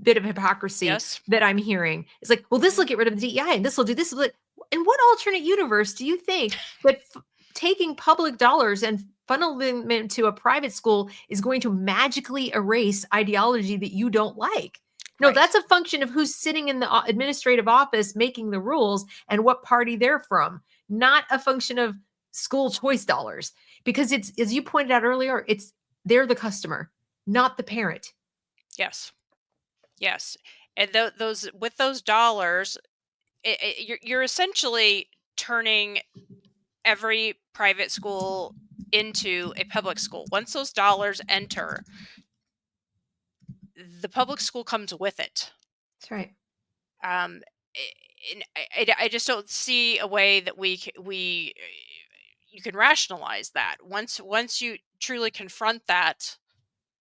bit of hypocrisy that I'm hearing. It's like, well, this will get rid of the DEI and this will do this. In what alternate universe do you think that taking public dollars and funneling them into a private school is going to magically erase ideology that you don't like? No, that's a function of who's sitting in the administrative office making the rules and what party they're from, not a function of school choice dollars. Because it's, as you pointed out earlier, they're the customer, not the parent. Yes. Yes. And those with those dollars, you're essentially turning every private school into a public school. Once those dollars enter, the public school comes with it. That's right. I just don't see a way that you can rationalize that. Once you truly confront that,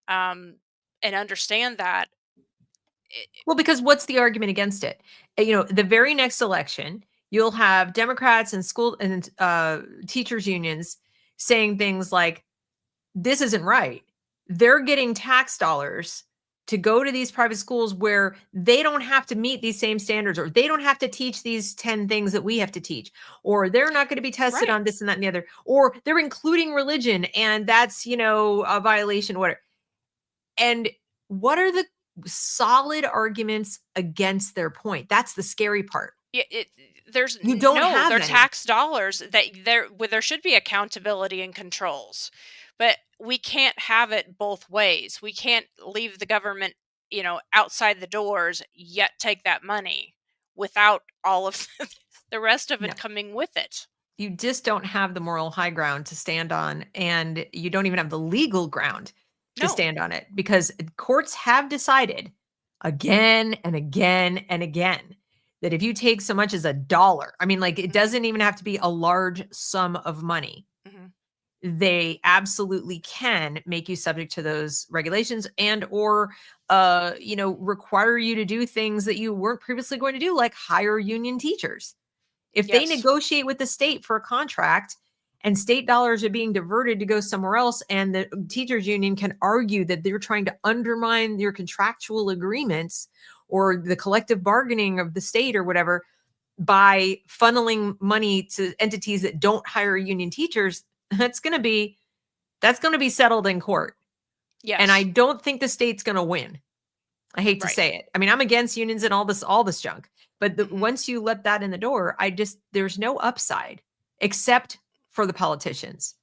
and understand that. Well, because what's the argument against it? The very next election, you'll have Democrats and school and teachers unions saying things like, this isn't right. They're getting tax dollars to go to these private schools where they don't have to meet these same standards, or they don't have to teach these 10 things that we have to teach, or they're not going to be tested on this and that and the other, or they're including religion and that's, a violation, whatever. And what are the solid arguments against their point? That's the scary part. There's you don't have they're any. tax dollars that there should be accountability and controls, but we can't have it both ways. We can't leave the government, outside the doors, yet take that money without all of the rest of it coming with it. You just don't have the moral high ground to stand on, and you don't even have the legal ground to stand on it, because courts have decided again and again and again that if you take so much as $1, I mean, like, it doesn't even have to be a large sum of money, they absolutely can make you subject to those regulations and or require you to do things that you weren't previously going to do, like hire union teachers. If they Yes. negotiate with the state for a contract and state dollars are being diverted to go somewhere else, and the teachers union can argue that they're trying to undermine your contractual agreements or the collective bargaining of the state or whatever by funneling money to entities that don't hire union teachers, that's going to be settled in court. And I Yes. don't think the state's going to win. I hate to Right. say it. I mean, I'm against unions and all this junk. But Mhm. once you let that in the door, there's no upside except for the politicians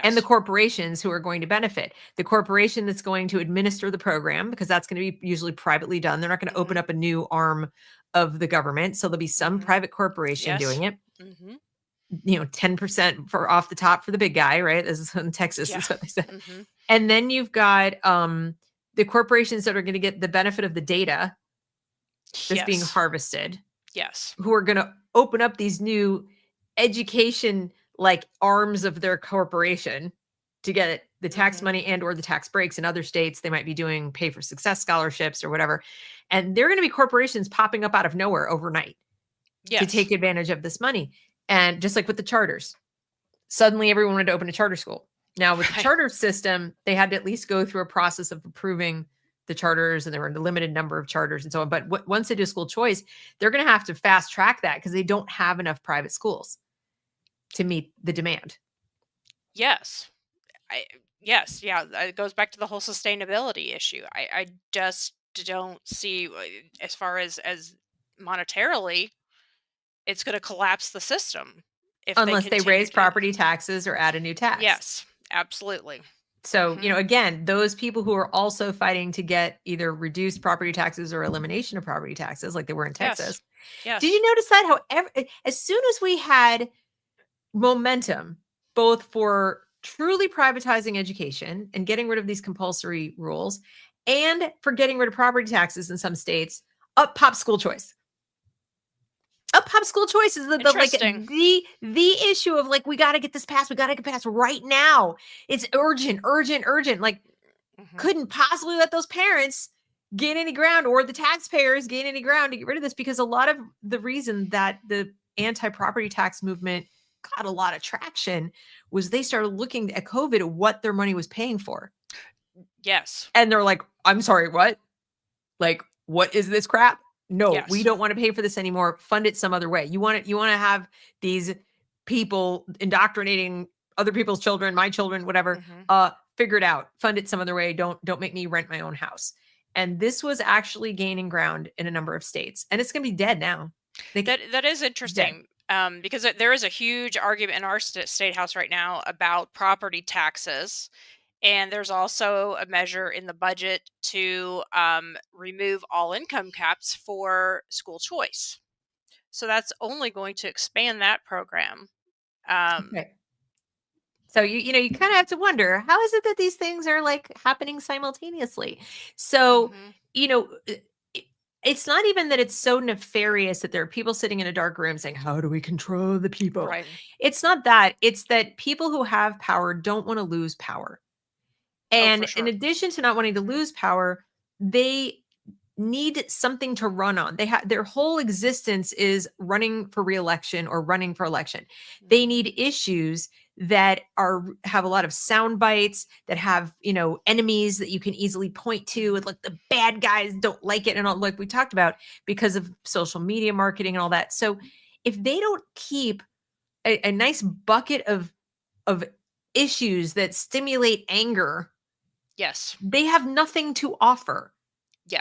and the Yes. corporations who are going to benefit. The corporation that's going to administer the program, because that's going to be usually privately done. They're not going to open Mhm. up a new arm of the government. So there'll be some Mhm. private corporation Yes. doing it. Mhm. 10% for off the top for the big guy, right? This is in Texas, Yeah. is what they said. Mhm. And then you've got the corporations that are going to get the benefit of the data that's being Yes. harvested, Yes. who are going to open up these new education like arms of their corporation to get the tax Mhm. money and or the tax breaks. In other states, they might be doing pay for success scholarships or whatever. And there are going to be corporations popping up out of nowhere overnight to Yes. take advantage of this money. And just like with the charters, suddenly everyone wanted to open a charter school. Now, with the Right. charter system, they had to at least go through a process of approving the charters, and there were a limited number of charters and so on. But once they do school choice, they're going to have to fast track that because they don't have enough private schools to meet the demand. Yes. I yes, yeah, it goes back to the whole sustainability issue. I just don't see as far as monetarily, it's going to collapse the system if they Unless they continue raise to. property taxes or add a new tax. Yes, absolutely. So, Mhm. again, those people who are also fighting to get either reduced property taxes or elimination of property taxes, like they were in Yes. Texas. Did you Yes. notice that? However, as soon as we had momentum, both for truly privatizing education and getting rid of these compulsory rules, and for getting rid of property taxes in some states, up pops school choice. Up pops school choice is Interesting. the issue of like, we got to get this passed. We got to get passed right now. It's urgent, urgent, urgent. Like, Mhm. couldn't possibly let those parents gain any ground or the taxpayers gain any ground to get rid of this, because a lot of the reason that the anti-property tax movement got a lot of traction was they started looking at COVID at what their money was paying for. Yes. And they're like, I'm sorry, what? Like, what is this crap? No, we Yes. don't want to pay for this anymore. Fund it some other way. You want to have these people indoctrinating other people's children, my children, whatever. Mhm. Figure it out. Fund it some other way. Don't make me rent my own house. And this was actually gaining ground in a number of states, and it's going to be dead now. Like, That is dead. interesting, because there is a huge argument in our state house right now about property taxes, and there's also a measure in the budget to remove all income caps for school choice. So that's only going to expand that program. Um, Okay. So you kind of have to wonder, how is it that these things are like happening simultaneously? So, mhm. you know, it's not even that it's so nefarious that there are people sitting in a dark room saying, "How do we control the people?" Right. It's not that. It's that people who have power don't want to lose power. Oh, for And in sure. addition to not wanting to Mhm. lose power, they need something to run on. They have their whole existence is running for reelection or running for election. They Mhm. need issues that have a lot of sound bites, that have, enemies that you can easily point to, and Mhm. like the bad guys don't like it and all, like we talked about, because of social media marketing and all that. So if they don't keep a nice bucket of issues that stimulate anger, Yes. they have nothing to offer.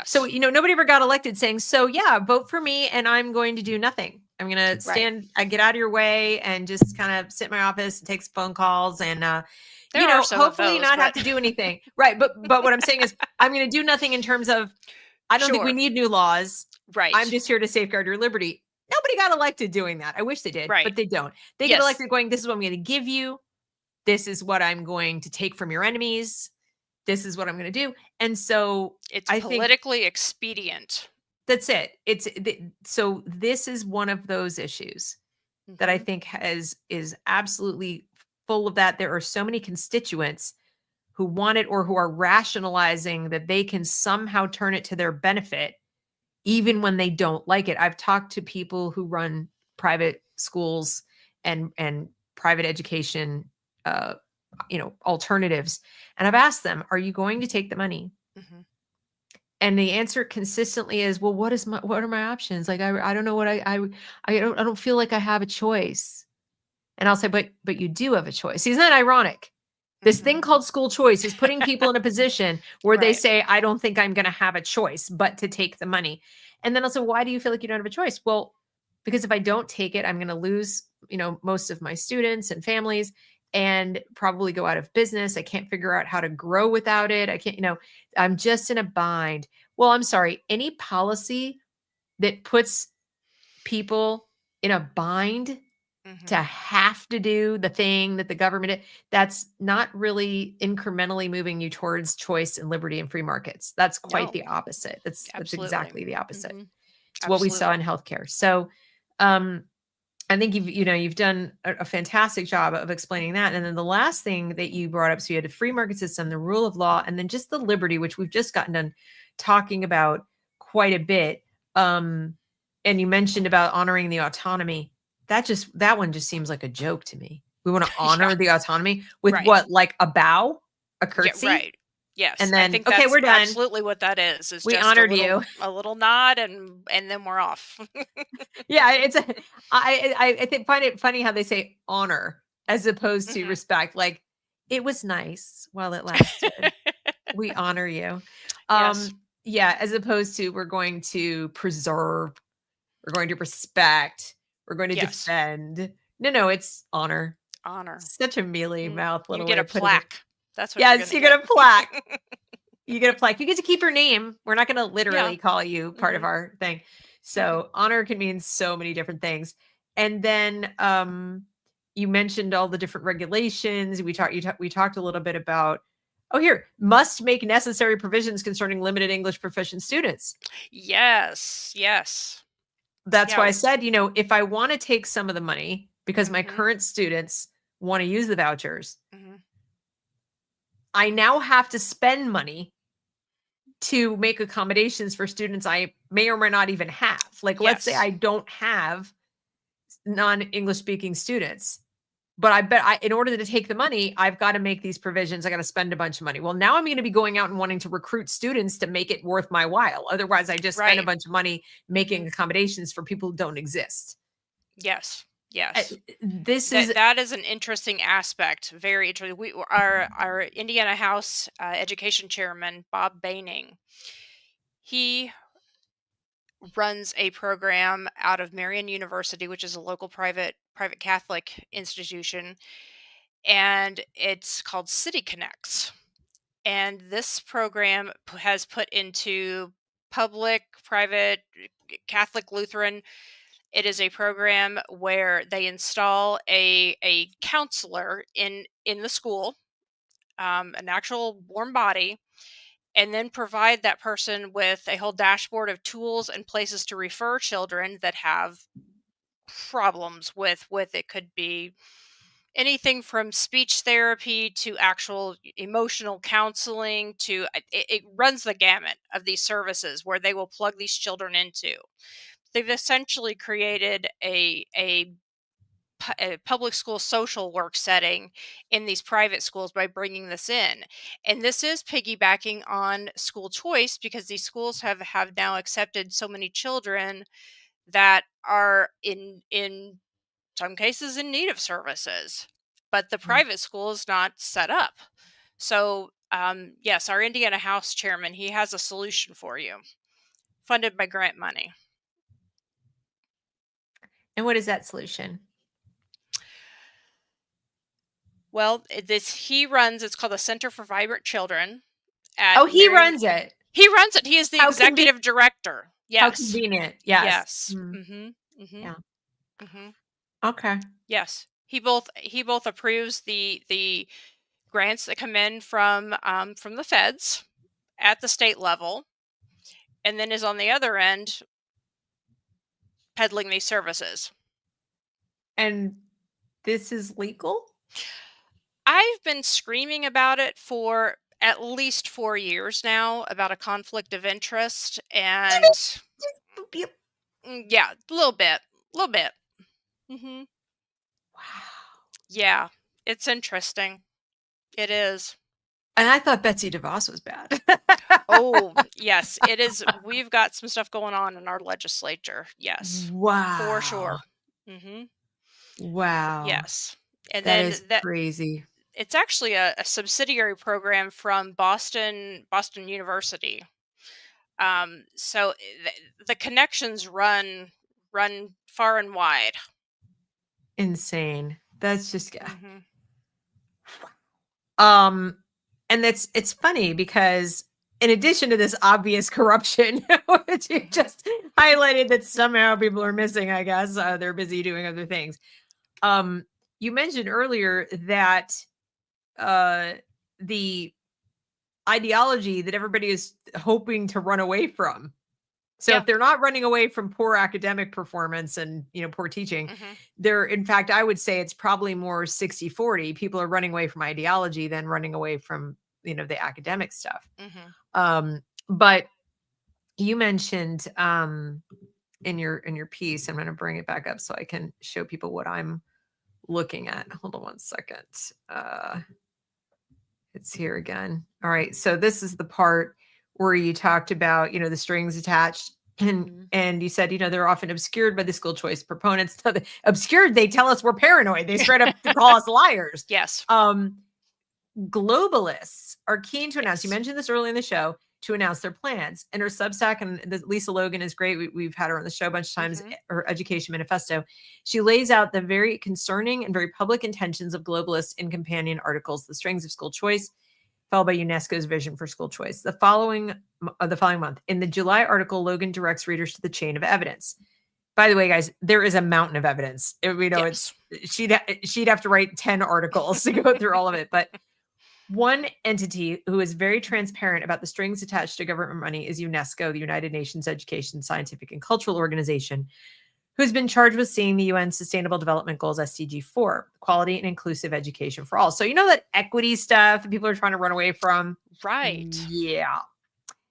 So, Yes. nobody ever got elected saying, "So yeah, vote for me and I'm going to do nothing. I'm going to Right. get out of your way and just kind of sit in my office and take some phone calls and, There are some of hopefully those, not have but to do anything." Right. But what I'm saying is, I'm going to do nothing in terms of, I don't think we sure. need new laws. I'm Right. just here to safeguard your liberty. Nobody got elected doing that. I wish they did, Right. but they don't. They get Yes. elected going, "This is what I'm going to give you. This is what I'm going to take from your enemies. This is what I'm going to do." And so It's I think politically expedient. that's it. So this is one of those issues that I Mhm. think is absolutely full of that. There are so many constituents who want it or who are rationalizing that they can somehow turn it to their benefit, even when they don't like it. I've talked to people who run private schools and private education, alternatives. And I've asked them, are you going to take the money? Mm-hmm. And the answer consistently is, well, what are my options? Like, I don't know what I don't feel like I have a choice. And I'll say, but you do have a choice. Isn't that ironic? This thing called school choice is putting people in a position where they Right. say, I don't think I'm going to have a choice but to take the money. And then I'll say, why do you feel like you don't have a choice? Well, because if I don't take it, I'm going to lose, most of my students and families and probably go out of business. I can't figure out how to grow without it. I can't, I'm just in a bind. Well, I'm sorry. Any policy that puts people in a bind to have to do the thing that the government that's not really incrementally moving you towards choice and liberty and free markets. That's quite No, the opposite. That's absolutely. exactly the opposite. It's what we saw in Absolutely. healthcare. So I think you've done a fantastic job of explaining that. And then the last thing that you brought up, so you had a free market system, the rule of law, and then just the liberty, which we've just gotten done talking about quite a bit. And you mentioned about honoring the autonomy. That one just seems like a joke to me. We want to honor Yeah. the autonomy with Right. what, like a bow, a Yeah, curtsy, right. Yes, and I then, think okay, that's we're done. absolutely what that is We just honored you. a little nod and then we're off. Yeah, find it funny how they say honor as opposed to respect. Like, it was nice while it lasted. We honor you. Yes. Yeah, as opposed to we're going to preserve, we're going to respect, we're going to Yes. defend. No, it's honor. Honor. Such a mealy mouth You little get way a of putting it. plaque. That's what you're Yes, gonna you get get. a plaque. You get a plaque. You get to keep your name. We're not going to Yeah. literally call you part of our thing. So honor can mean so many different things. And then you mentioned all the different regulations. We talked a little bit about, must make necessary provisions concerning limited English proficient students. Yes. Yes. That's why Yeah. I said, if I want to take some of the money because my Mhm. current students want to use the vouchers, Mhm. I now have to spend money to make accommodations for students I may or may not even have. Like, let's say Yes. I don't have non-English speaking students, but I bet in order to take the money, I've got to make these provisions. I got to spend a bunch of money. Well, now I'm going to be going out and wanting to recruit students to make it worth my while. Otherwise, I just spend a Right. bunch of money making accommodations for people who don't exist. Yes. Uh, Yes. This is That is an interesting aspect. Very interesting. Our Indiana House education chairman, Bob Baining, he runs a program out of Marian University, which is a local private Catholic institution, and it's called City Connects. And this program has put into public, private, Catholic, Lutheran. It is a program where they install a counselor in the school, an actual warm body, and then provide that person with a whole dashboard of tools and places to refer children that have problems with it. Could be anything from speech therapy to actual emotional counseling to it runs the gamut of these services where they will plug these children into. They've essentially created a public school social work setting in these private schools by bringing this in. And this is piggybacking on school choice because these schools have now accepted so many children that are in some cases in need of services, but the private school is not set up. So yes, our Indiana House chairman, he has a solution for you, funded by grant money. and what is that solution? Well, he runs. It's called the Center for Vibrant Children at Oh, he Marion. runs it. He runs it. He is the How convenient. executive director. How Yes. convenient. Yes. Yes. Mm, Mhm. Mhm. yeah. Mhm. Okay. Yes. He both approves the grants that come in from the feds at the state level, and then is on the other end peddling these services. And this is legal? I've been screaming about it for at least 4 years now, about a conflict of interest, and yeah, a little bit. Hmm. Wow. Yeah, it's interesting. It is. And I thought Betsy DeVos was bad. Oh, yes, it is. We've got some stuff going on in our legislature. Yes, for Wow. sure. Hmm. Wow. Yes. And That then is that crazy. it's actually a subsidiary program from Boston University. So the connections run far and wide. Insane. That's just Hmm. um and it's funny because in addition to this obvious corruption, which you Hmm. just highlighted that somehow people are missing, I guess, they're busy doing other things. Um, you mentioned earlier that uh the ideology that everybody is hoping to run away from. So Yeah. if they're not running away from poor academic performance and, poor teaching, Hmm. they're, in fact, I would say it's probably more 60-40. People are running away from ideology than running away from, the academic stuff. Hmm. But you mentioned in your piece, I'm going to bring it back up so I can show people what I'm looking at. Hold on one second. It's here again. All right. So this is the part where you talked about, the strings attached. And Hmm. and you said, they're often obscured by the school choice proponents. Obscured, they tell us we're paranoid. They straight up call us liars. Yes. Um, globalists are keen to announce, you Yes. mentioned this early in the show, to announce their plans. And her Substack, and Lisa Logan is great. We've had her on the show a bunch of times, Hmm. her Education Manifesto. She lays out the very concerning and very public intentions of globalists in companion articles, The Strings of School Choice, followed by UNESCO's vision for school choice. The following month, in the July article, Logan directs readers to the chain of evidence. By the way, guys, there is a mountain of evidence. Yes. She'd have to write 10 articles to go through all of it. But one entity who is very transparent about the strings attached to government money is UNESCO, the United Nations Education, Scientific, and Cultural Organization, who's been charged with seeing the UN Sustainable Development Goals SDG 4, quality and inclusive education for all. So that equity stuff that people are trying to run away from? Right. Yeah.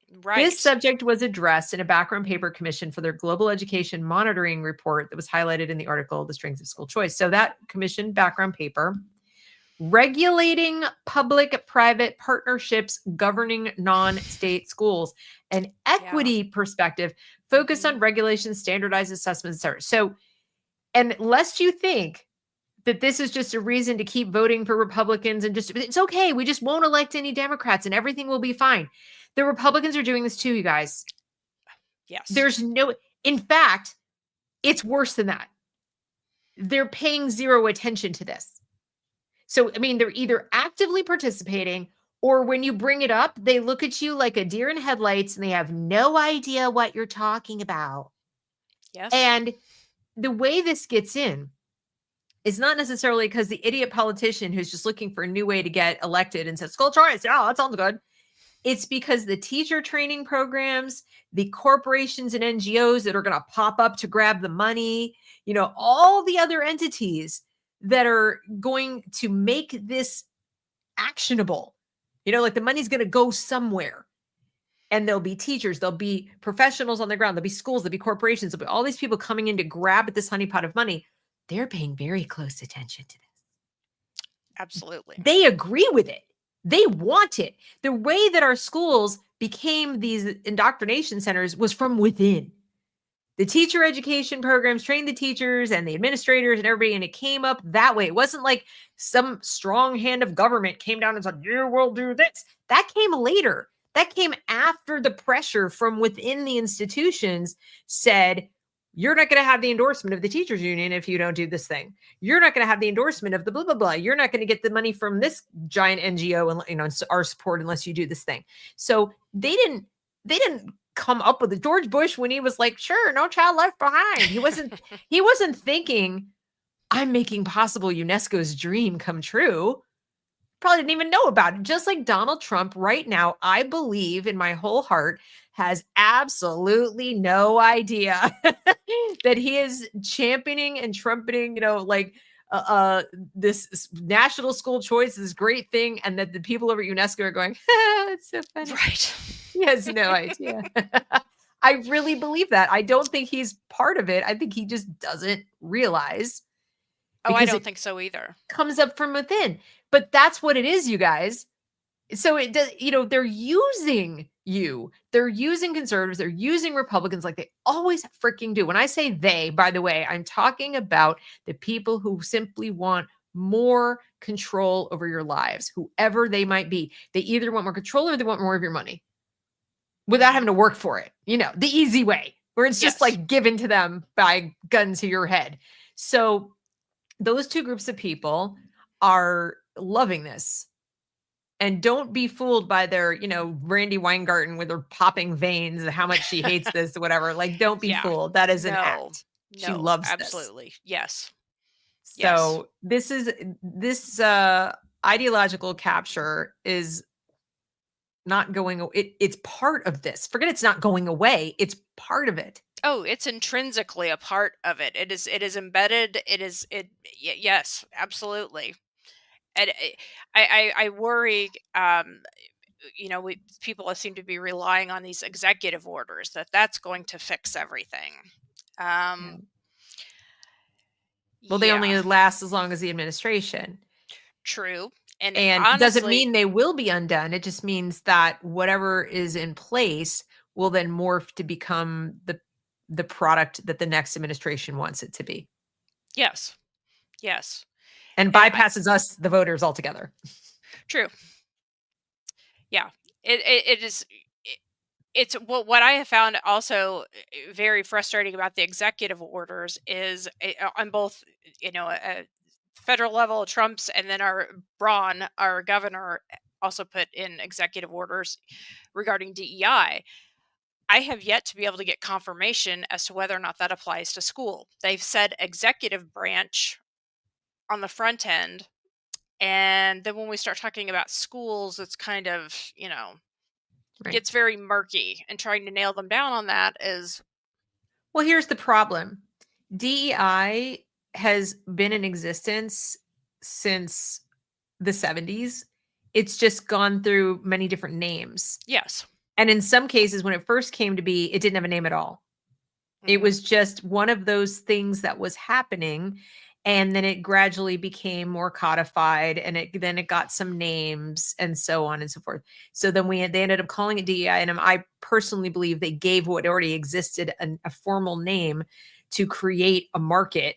This Right. subject was addressed in a background paper commissioned for their global education monitoring report that was highlighted in the article, The Strings of School Choice. So that commissioned background paper, regulating public-private partnerships governing non-state schools, an Yeah. equity perspective focused Hmm. on regulation, standardized assessments, etc. So, and lest you think that this is just a reason to keep voting for Republicans and just, it's okay, we just won't elect any Democrats and everything will be fine. The Republicans are doing this too, you guys. Yes. There's no, in fact, it's worse than that. They're paying zero attention to this. So, I mean, they're either actively participating or when you bring it up, they look at you like a deer in headlights and they have no idea what you're talking about. Yes. And the way this gets in is not necessarily because the idiot politician who's just looking for a new way to get elected and says, school choice, yeah, that sounds good. It's because the teacher training programs, the corporations and NGOs that are going to pop up to grab the money, all the other entities that are going to make this actionable. Like the money's going to go somewhere. And there'll be teachers, there'll be professionals on the ground, there'll be schools, there'll be corporations, there'll be all these people coming in to grab at this honeypot of money. They're paying very close attention to this. Absolutely. They agree with it. They want it. The way that our schools became these indoctrination centers was from within. The teacher education programs trained the teachers and the administrators and everybody, and it came up that way. It wasn't like some strong hand of government came down and said, you will do this. That came later. That came after the pressure from within the institutions said, you're not going to have the endorsement of the teachers union if you don't do this thing. You're not going to have the endorsement of the blah, blah, blah. You're not going to get the money from this giant NGO and our support unless you do this thing. So they didn't come up with it. George Bush, when he was like, sure, no child left behind. He wasn't thinking, I'm making possible UNESCO's dream come true. Probably didn't even know about it. Just like Donald Trump right now, I believe in my whole heart, has absolutely no idea that he is championing and trumpeting, like this national school choice, this great thing, and that the people over at UNESCO are going, it's so funny. Right. He has no idea. I really believe that. I don't think he's part of it. I think he just doesn't realize. Oh, I Because don't it think so either. comes up from within. But that's what it is, you guys. So it does, they're using you. They're using conservatives. They're using Republicans like they always freaking do. When I say they, by the way, I'm talking about the people who simply want more control over your lives, whoever they might be. They either want more control or they want more of your money without having to work for it. The easy way, where it's just Yes. like given to them by gun to your head. So those two groups of people are loving this. And don't be fooled by their, Brandy Weingarten with her popping veins and how much she hates this or whatever. Like, don't be Yeah. fooled. That is an No. act. She No, loves this. absolutely. Yes. Yes. So this ideological capture is not going. It's part of this. Forget it's not going away. It's part of it. Oh, it's intrinsically a part of it. It is embedded. Yes, absolutely. And I worry, people seem to be relying on these executive orders that's going to fix everything. Well, they only Yeah, last as long as the administration. true. And And it doesn't honestly, mean they will be undone. It just means that whatever is in place will then morph to become the product that the next administration wants it to be. yes, yes. And bypasses us, the voters, altogether. True. Yeah. It is. It's what I have found also very frustrating about the executive orders is on both, federal level, Trump's, and then our governor, also put in executive orders regarding DEI. I have yet to be able to get confirmation as to whether or not that applies to school. They've said executive branch on the front end, and then when we start talking about schools, it's kind of, Right. gets very murky, and trying to nail them down on that is. Well, here's the problem. DEI has been in existence since the 70s. It's just gone through many different names. Yes. And in some cases, when it first came to be, it didn't have a name at all. It was just one of those things that was happening. And then it gradually became more codified, and then it got some names and so on and so forth. So then they ended up calling it DEI. And I personally believe they gave what already existed a formal name to create a market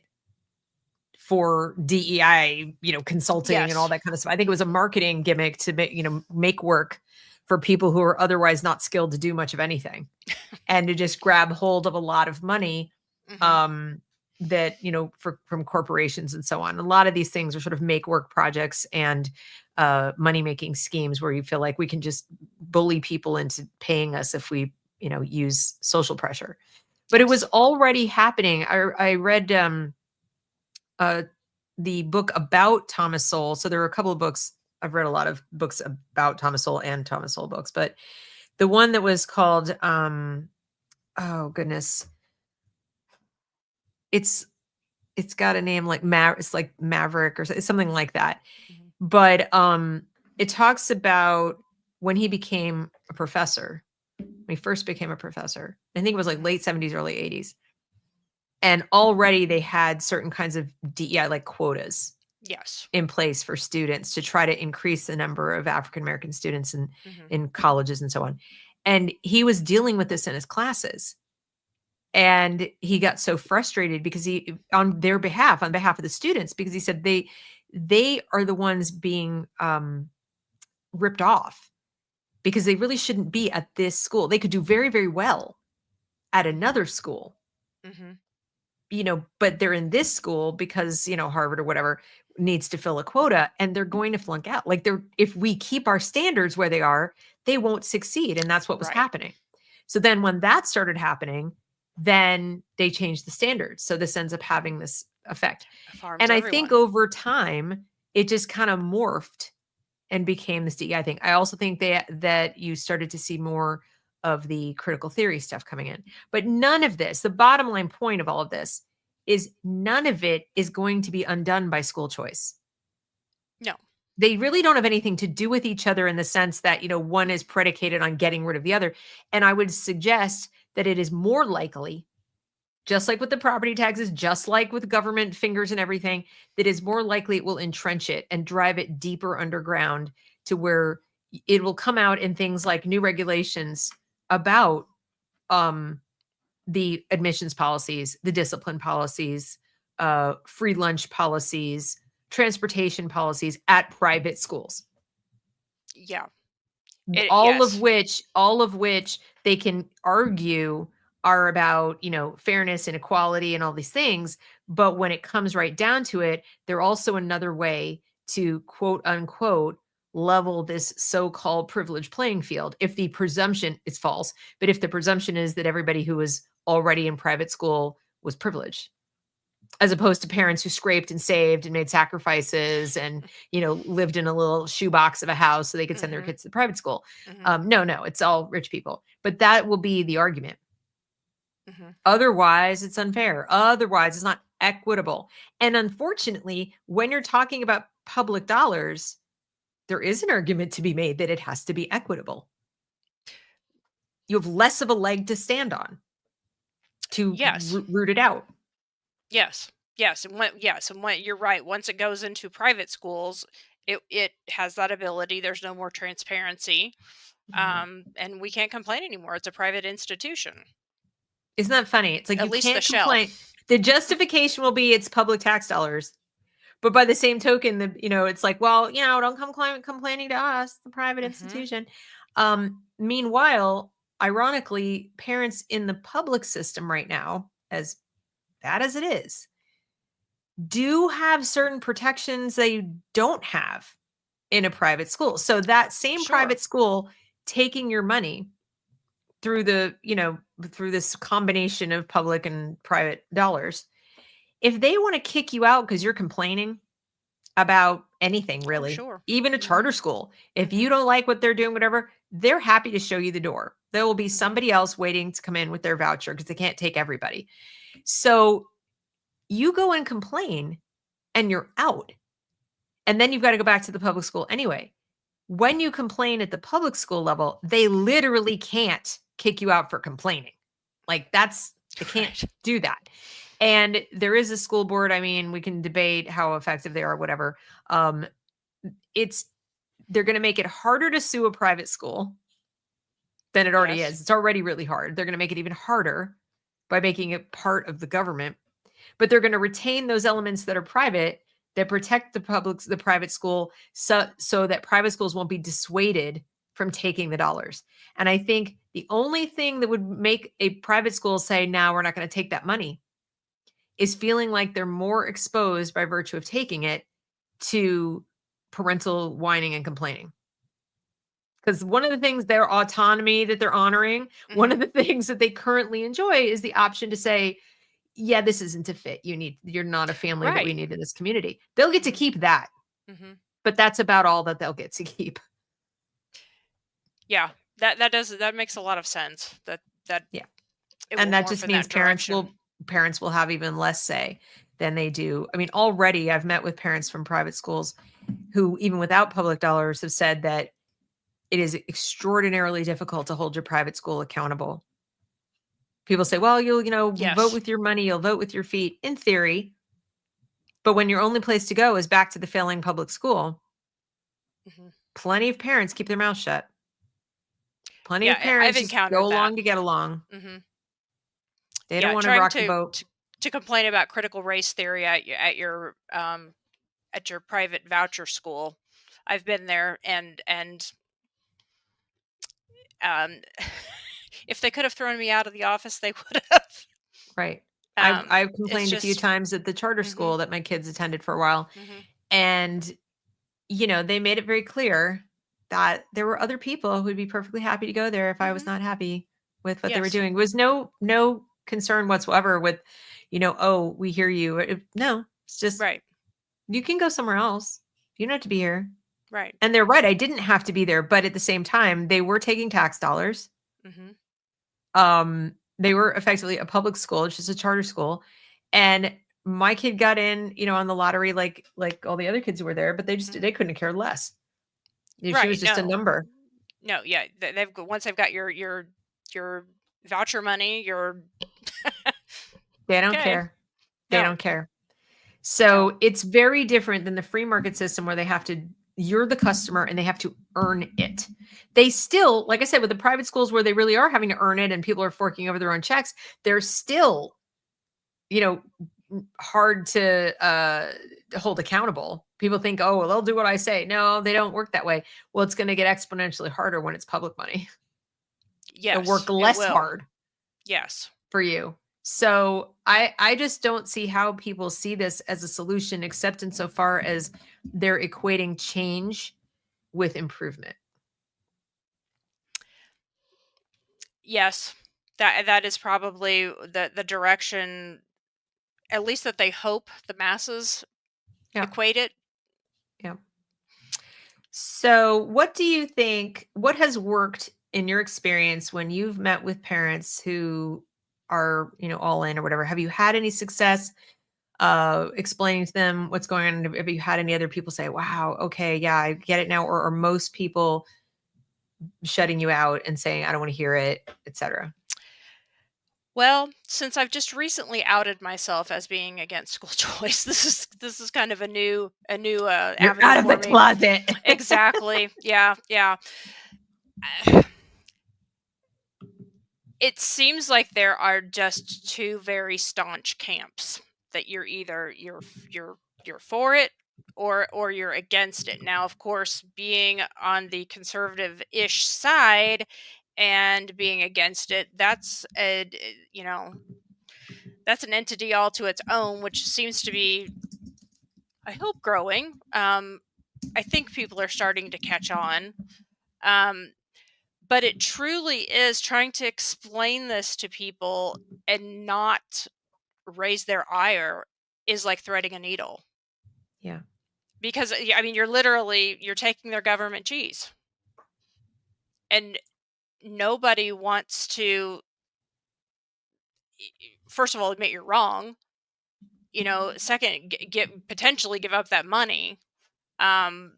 for DEI, consulting and all that kind of stuff. I think it was a marketing gimmick to make work for people who are otherwise not skilled to do much of anything, and to just grab hold of a lot of money that, from corporations and so on. A lot of these things are sort of make work projects and money-making schemes where you feel like we can just bully people into paying us if we, use social pressure. But it was already happening. I read the book about Thomas Sowell. So there were a couple of books. I've read a lot of books about Thomas Sowell and Thomas Sowell books, but the one that was called, oh goodness, it's got a name like it's like Maverick or something like that. But it talks about when he became a professor, when he first became a professor. I think it was like late 70s, early 80s. And already they had certain kinds of DEI like quotas in place for students to try to increase the number of African-American students in colleges and so on. And he was dealing with this in his classes. And he got so frustrated because on behalf of the students, because he said they are the ones being ripped off because they really shouldn't be at this school. They could do very, very well at another school. But they're in this school because, Harvard or whatever needs to fill a quota, and they're going to flunk out. Like if we keep our standards where they are, they won't succeed. And that's what was happening. So then when that started happening, then they changed the standards. So this ends up having this effect. And I think over time, it just kind of morphed and became this DEI thing. I also think that you started to see more of the critical theory stuff coming in. But none of this, the bottom line point of all of this is none of it is going to be undone by school choice. No. They really don't have anything to do with each other in the sense that, one is predicated on getting rid of the other. And I would suggest that it is more likely, just like with the property taxes, just like with government fingers and everything, that is more likely it will entrench it and drive it deeper underground to where it will come out in things like new regulations about the admissions policies, the discipline policies, free lunch policies, transportation policies at private schools. Yeah. All Yes. of which they can argue are about, fairness and equality and all these things. But when it comes right down to it, they're also another way to quote unquote level this so-called privileged playing field. If the presumption is false, but if the presumption is that everybody who was already in private school was privileged, as opposed to parents who scraped and saved and made sacrifices and, lived in a little shoebox of a house so they could send their kids to private school. No, it's all rich people. But that will be the argument. Otherwise, it's unfair. Otherwise, it's not equitable. And unfortunately, when you're talking about public dollars, there is an argument to be made that it has to be equitable. You have less of a leg to stand on to root it out. Yes. And when you're right, once it goes into private schools, it has that ability. There's no more transparency. And we can't complain anymore. It's a private institution. Isn't that funny? It's like At you least can't the shell. complain. The justification will be it's public tax dollars. But by the same token, it's like, well, don't come complaining to us, the private institution. Meanwhile, ironically, parents in the public system right now, as bad as it is, do have certain protections that you don't have in a private school. So that same private school taking your money through through this combination of public and private dollars, if they want to kick you out because you're complaining about anything, really, even a charter school, if you don't like what they're doing, whatever, they're happy to show you the door. There will be somebody else waiting to come in with their voucher because they can't take everybody. So you go and complain and you're out. And then you've got to go back to the public school anyway. When you complain at the public school level, they literally can't kick you out for complaining. Like they can't do that. And there is a school board. I mean, we can debate how effective they are, whatever. They're going to make it harder to sue a private school than it already is. It's already really hard. They're going to make it even harder by making it part of the government. But they're going to retain those elements that are private that protect the private school so that private schools won't be dissuaded from taking the dollars. And I think the only thing that would make a private school say, now we're not going to take that money is feeling like they're more exposed by virtue of taking it to parental whining and complaining. Because one of the things, their autonomy that they're honoring, one of the things that they currently enjoy is the option to say, yeah, this isn't a fit. You're not a family that we need in this community. They'll get to keep that. But that's about all that they'll get to keep. Yeah, that makes a lot of sense. And that just means parents will have even less say than they do. I mean, already I've met with parents from private schools who, even without public dollars, have said that it is extraordinarily difficult to hold your private school accountable. People say, well, you'll, vote with your money, you'll vote with your feet, in theory. But when your only place to go is back to the failing public school, plenty of parents keep their mouth shut. Plenty of parents just go along to get along. They don't want to rock the boat. To complain about critical race theory at your private voucher school. I've been there, and if they could have thrown me out of the office, they would have. Right. I've complained a few times at the charter school that my kids attended for a while. And, they made it very clear that there were other people who would be perfectly happy to go there if I was not happy with what they were doing. There was no concern whatsoever with, oh, we hear you. No, it's just, you can go somewhere else. You don't have to be here. Right. And they're right. I didn't have to be there. But at the same time, they were taking tax dollars. Mm-hmm. They were effectively a public school. It's just a charter school. And, they were, And my kid got in, on the lottery like all the other kids who were there, but they Mhm. couldn't care less. She was Right. just a No. number. No. Yeah. Once they've got your voucher money, your They don't okay. care. They No. don't care. No. So it's very different than the free market system where you're the customer and they have to earn it. They still, like I said, with the private schools where they really are having to earn it and people are forking over their own checks, they're still, hard to hold accountable. People think, oh, well, they'll do what I say. No, they don't work that way. Well, it's going to get exponentially harder when it's public money. It'll work Yes, it less will. hard Yes. for you. So I just don't see how people see this as a solution, except insofar as they're equating change with improvement. Yes. That is probably the direction, at least that they hope the masses Yeah. equate it. Yeah. So what do you think, what has worked in your experience when you've met with parents who are, all in or whatever? Have you had any success explaining to them what's going on? Have you had any other people say, wow, okay, yeah, I get it now? Or are most people shutting you out and saying, I don't want to hear it, etc.? Well, since I've just recently outed myself as being against school choice, this is kind of a new You're avenue out of the for me. closet. Exactly. Yeah, yeah. It seems like there are just two very staunch camps, that you're for it, or you're against it. Now, of course, being on the conservative-ish side and being against it, you know, that's an entity all to its own, which seems to be, I hope, growing. I think people are starting to catch on. Um, but it truly is trying to explain this to people and not raise their ire is like threading a needle. Yeah. Because I mean, you're taking their government cheese, and nobody wants to, first of all, admit you're wrong. Second, potentially give up that money. Um,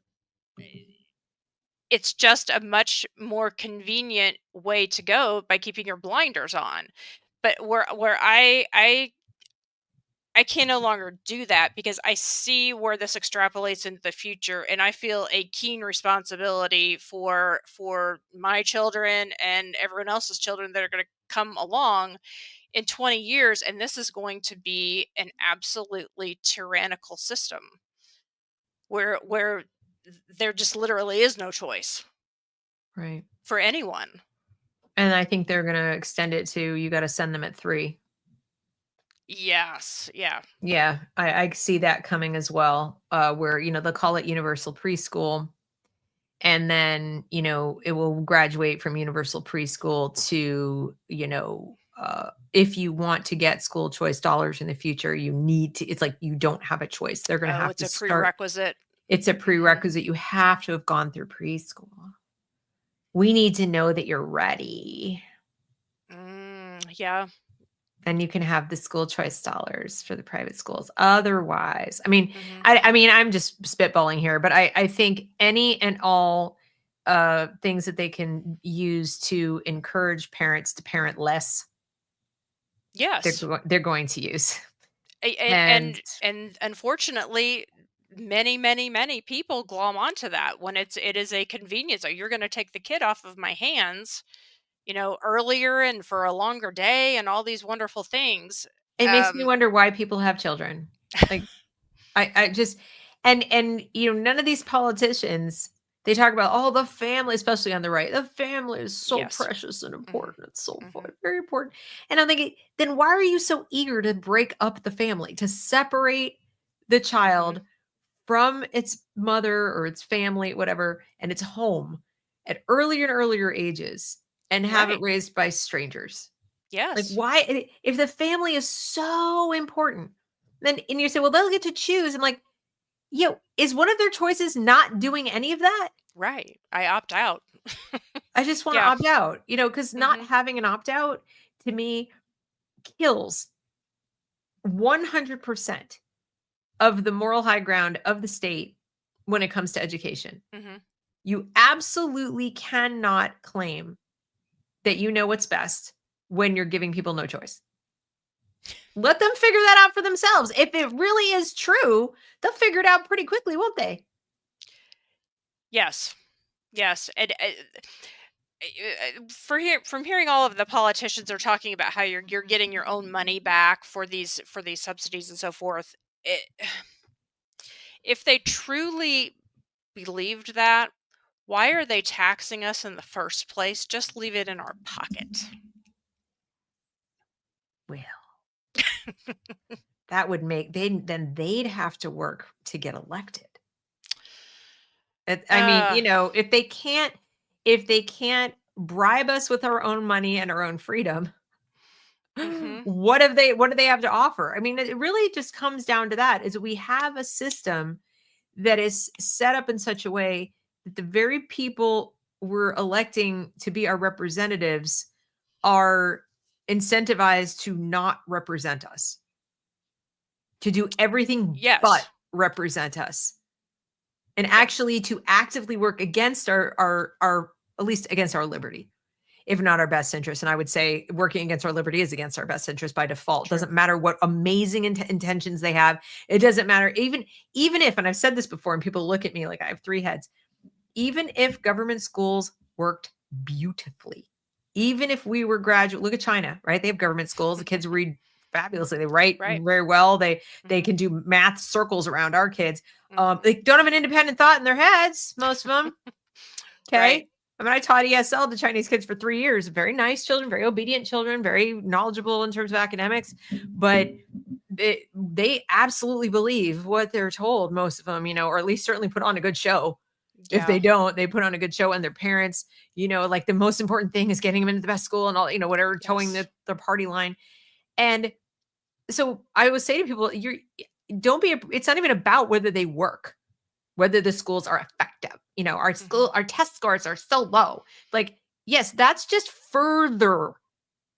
it's just a much more convenient way to go by keeping your blinders on. But where I can no longer do that, because I see where this extrapolates into the future, and I feel a keen responsibility for my children and everyone else's children that are going to come along in 20 years, and this is going to be an absolutely tyrannical system where there just literally is no choice Right. for anyone. And I think they're going to extend it to, you got to send them at 3. Yes, yeah. Yeah, I see that coming as well, where, they'll call it universal preschool. And then, it will graduate from universal preschool to, if you want to get school choice dollars in the future, you need to, it's like you don't have a choice. They're going to Oh, have it's to a start. prerequisite. It's a Mhm. prerequisite. You have to have gone through preschool. We need to know that you're ready. Yeah. Then you can have the school choice dollars for the private schools. Otherwise, I mean, Mhm. I'm just spitballing here, but I think any and all things that they can use to encourage parents to parent less, Yes. they're going to use. And And and unfortunately, many people glom onto that when it is a convenience. Oh, you're going to take the kid off of my hands, earlier and for a longer day and all these wonderful things. it makes me Um, wonder why people have children. Like I just and none of these politicians, they talk about, oh, the family, especially on the right. The family is so yes. precious and Hmm. important. It's so Hmm. very important. And I'm thinking, then why are you so eager to break up the family, to separate the Hmm. child from its mother or its family, whatever, and its home at earlier and earlier ages and have it Right. raised by strangers? Like, Yes. why, if the family is so important, then, and you say, well, they'll get to choose. I'm like, yo, is one of their choices not doing any of that? Right. I opt out. I just want to Yeah. opt out, because not Hmm. having an opt out to me kills 100% of the moral high ground of the state when it comes to education. Mm-hmm. You absolutely cannot claim that you know what's best when you're giving people no choice. Let them figure that out for themselves. If it really is true, they'll figure it out pretty quickly, won't they? Yes. Yes. And from hearing all of the politicians are talking about how you're getting your own money back for these subsidies and so forth. If they truly believed that, why are they taxing us in the first place? Just leave it in our pocket. Well, that would make they'd have to work to get elected. I mean, if they can't bribe us with our own money and our own freedom, Mhm. what do they have to offer? I mean, it really just comes down to that, is we have a system that is set up in such a way that the very people we're electing to be our representatives are incentivized to not represent us, to do everything but Yes. represent us, and actually to actively work against our at least against our liberty, if not our best interest. And I would say working against our liberty is against our best interest by default. True. Doesn't matter what amazing intentions they have. It doesn't matter. Even if, and I've said this before and people look at me like I have three heads, even if government schools worked beautifully, even if we were graduate, look at China, right? They have government schools. The kids read fabulously. They write Right. very well. They Mhm. can do math circles around our kids. Mhm. They don't have an independent thought in their heads, most of them. Okay. Right. I mean, I taught ESL to Chinese kids for 3 years. Very nice children, very obedient children, very knowledgeable in terms of academics, but they absolutely believe what they're told, most of them, or at least certainly put on a good show. If they Yeah. don't, they put on a good show, and their parents, like the most important thing is getting them into the best school and all, whatever, towing Yes. the party line. And so I would say to people, don't be, it's not even about whether they work, whether the schools are effective. Mhm. Our test scores are so low. Like, yes, that's just further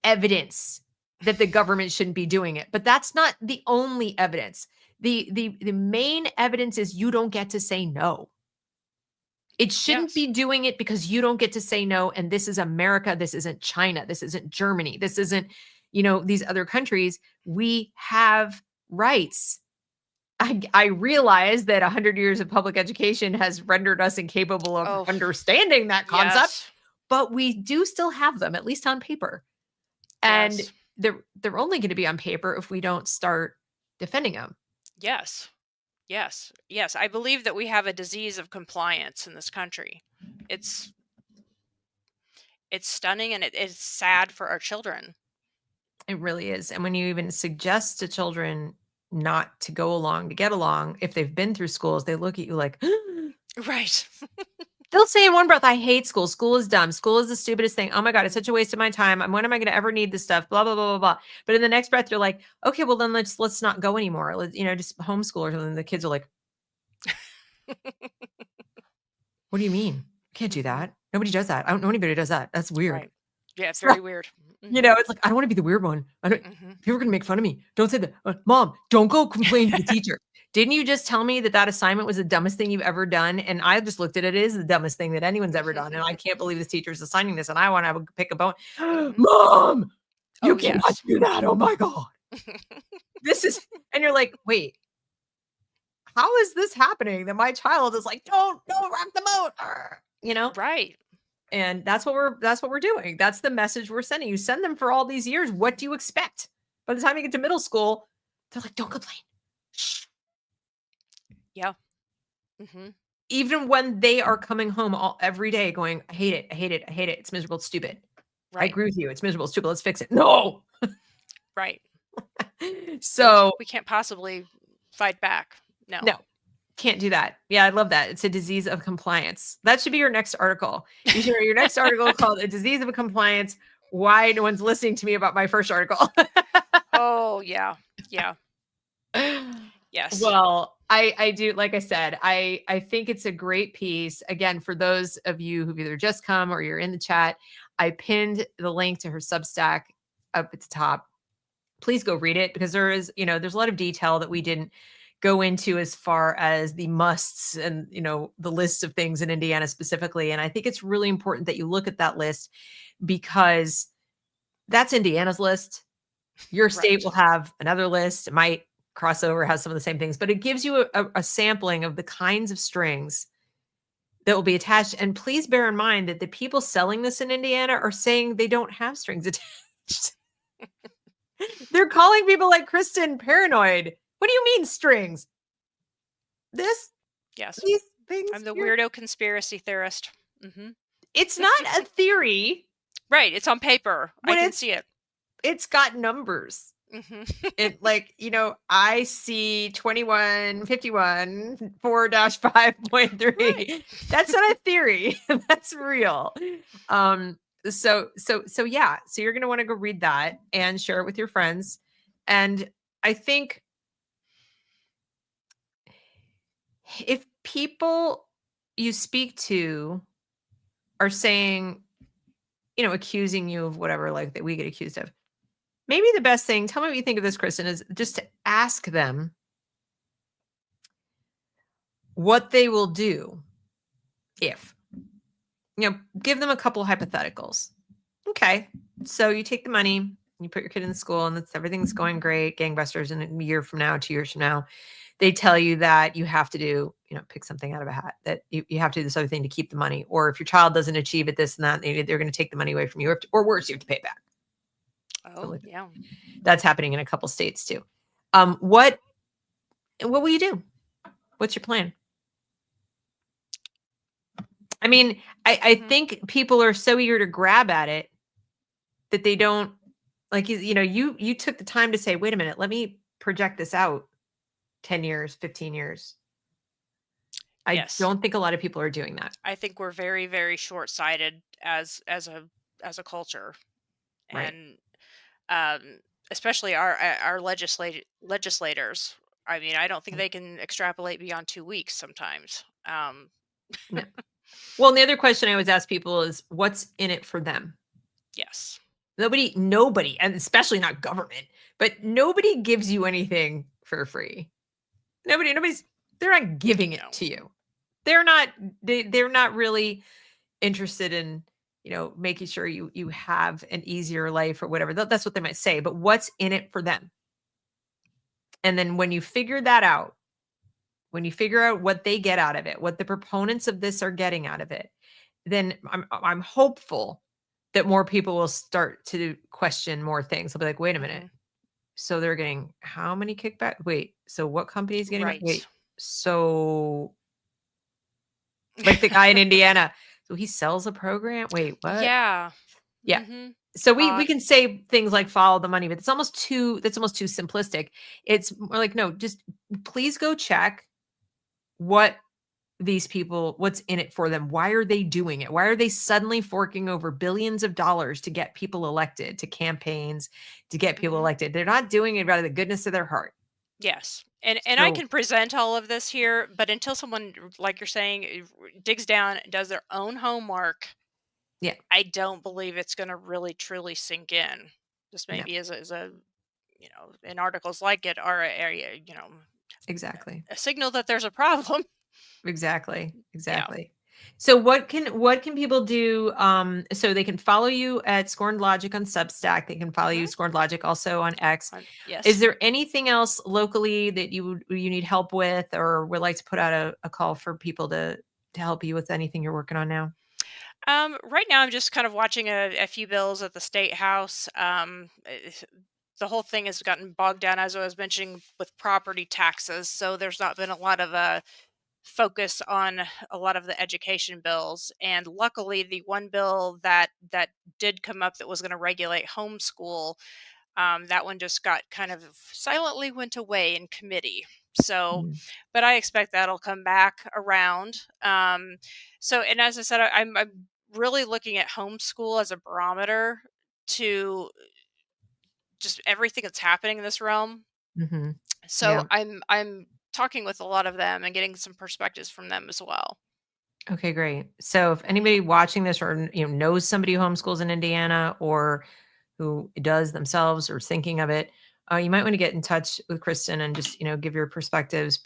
evidence that the government shouldn't be doing it. But that's not the only evidence. The main evidence is you don't get to say no. It shouldn't Yes. be doing it because you don't get to say no. And this is America. This isn't China. This isn't Germany. This isn't, these other countries. We have rights. I realize that 100 years of public education has rendered us incapable of Oh, understanding that concept, yes. but we do still have them, at least on paper. And Yes. they're only going to be on paper if we don't start defending them. Yes. Yes. Yes. I believe that we have a disease of compliance in this country. It's it's stunning, and it's sad for our children. It really is. And when you even suggest to children not to go along, to get along, if they've been through schools, they look at you like, Right. they'll say in one breath, I hate school. School is dumb. School is the stupidest thing. Oh my God, it's such a waste of my time. When am I going to ever need this stuff? Blah, blah, blah, blah, blah. But in the next breath, you're like, okay, well then let's not go anymore. Just homeschool or something. The kids are like, what do you mean? You can't do Mhm. that. Nobody does that. I don't know anybody who does that. That's weird. Right. Yeah, it's So, very weird. Mhm. it's like, I don't want to be the weird one. Mhm. People are going to make fun of me. Don't say that. Mom, don't go complain to the teacher. Didn't you just tell me that assignment was the dumbest thing you've ever done? And I just looked at it. It is the dumbest thing that anyone's ever done. And I can't believe this teacher's assigning this. And I want to pick a bone. Mhm. Mom, you Oh, cannot yes. do that. Oh my God. This is, and you're like, wait, how is this happening? That my child is like, don't rock the boat. Right. And that's what we're doing. That's the message we're sending. You send them for all these years. What do you expect? By the time you get to middle school, they're like, don't complain. Shh. Yeah. Mhm. Even when they are coming home every day going, I hate it. I hate it. I hate it. It's miserable. It's stupid. I Right. agree with you. It's miserable. It's stupid. Let's fix it. No. Right. So We can't possibly fight back. No. no, can't do that. Yeah, I love that. It's a disease of compliance. That should be your next article. You should write your next article called A Disease of Compliance. Why no one's listening to me about my first article. Oh, yeah. Yeah. Yes. Well, I do, like I said, I think it's a great piece. Again, for those of you who've either just come or you're in the chat, I pinned the link to her Substack up at the top. please go read it, because there's a lot of detail that we didn't go into as far as the musts and, the list of things in Indiana specifically. And I think it's really important that you look at that list, because that's Indiana's list. Your state Right. will have another list. It might cross over, have some of the same things, but it gives you a sampling of the kinds of strings that will be attached. And please bear in mind that the people selling this in Indiana are saying they don't have strings attached. They're calling people like Kristin paranoid. What do you mean strings? Yes. These things I'm the here? weirdo conspiracy theorist. It's not a theory Right. It's on paper. I when can see it. it's got numbers. It I see 2151 4-5.3. Right. That's not a theory. That's real. So yeah. So you're gonna want to go read that and share it with your friends. And I think if people you speak to are saying, accusing you of whatever like that we get accused of, maybe the best thing, tell me what you think of this, Kristin, is just to ask them what they will do if, give them a couple hypotheticals. Okay. So you take the money, you put your kid in school, and everything's going great, gangbusters, and a year from now, 2 years from now, they tell you that you have to do, pick something out of a hat, that you have to do this other thing to keep the money. Or if your child doesn't achieve it, this and that, they're going to take the money away from you, or worse, you have to pay it back. Oh, yeah. That's happening in a couple states too. What will you do? What's your plan? I mean, I think people are so eager to grab at it that they don't, like, you took the time to say, wait a minute, let me project this out 10 years, 15 years. I Yes. don't think a lot of people are doing that. I think we're very, very short-sighted as a culture. Right. And especially our legislators. I mean, I don't think they can extrapolate beyond 2 weeks sometimes. No. Well, and the other question I always ask people is, what's in it for them? Yes. Nobody, and especially not government, but nobody gives you anything for free. They're not giving it to you. They're not really interested in, making sure you have an easier life or whatever. That's what they might say, but what's in it for them? And then when you figure that out, when you figure out what they get out of it, what the proponents of this are getting out of it, then I'm hopeful that more people will start to question more things. They'll be like, wait a minute. So they're getting how many kickback? Wait, so what company is getting Right. wait, so like the guy in Indiana. So he sells a program. Wait, what? Yeah. Yeah. So we can say things like follow the money, but that's almost too simplistic. It's more like, no, just please go check what these people, what's in it for them. Why are they doing it? Why are they suddenly forking over billions of dollars to get people elected, to campaigns, to get people elected? They're not doing it out of the goodness of their heart. Yes. And I So can present all of this here, but until someone, like you're saying, digs down and does their own homework, yeah, I don't believe it's going to really truly sink in. Just no, maybe as a in articles like it are exactly. a signal that there's a problem. Exactly. Yeah. So what can people do? So they can follow you at Scorned Logic on Substack. They can follow you Scorned Logic also on X. Yes. Is there anything else locally that you need help with, or would like to put out a call for people to help you with anything you're working on now? Right now, I'm just kind of watching a few bills at the state house. The whole thing has gotten bogged down, as I was mentioning, with property taxes. So there's not been a lot of focus on a lot of the education bills. And luckily, the one bill that did come up that was going to regulate homeschool, that one just got kind of silently went away in committee. So, Mm. but I expect that'll come back around. And as I said, I'm really looking at homeschool as a barometer to just everything that's happening in this realm. Mhm. So Yeah. I'm talking with a lot of them and getting some perspectives from them as well. Okay, great. So if anybody watching this, or knows somebody who homeschools in Indiana, or who does themselves or thinking of it, you might want to get in touch with Kristin and just, give your perspectives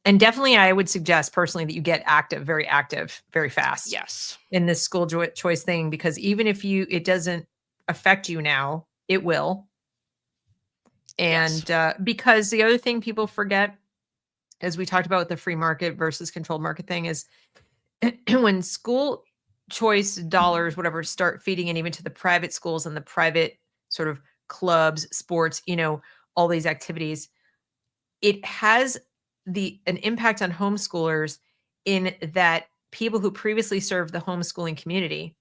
and definitely I would suggest personally that you get very active, very fast Yes. in this school choice thing, because even if it doesn't affect you now, it will. Yes. And because the other thing people forget, as we talked about with the free market versus controlled market thing, is when school choice dollars, whatever, start feeding in even to the private schools and the private sort of clubs, sports, all these activities, it has an impact on homeschoolers in that people who previously served the homeschooling community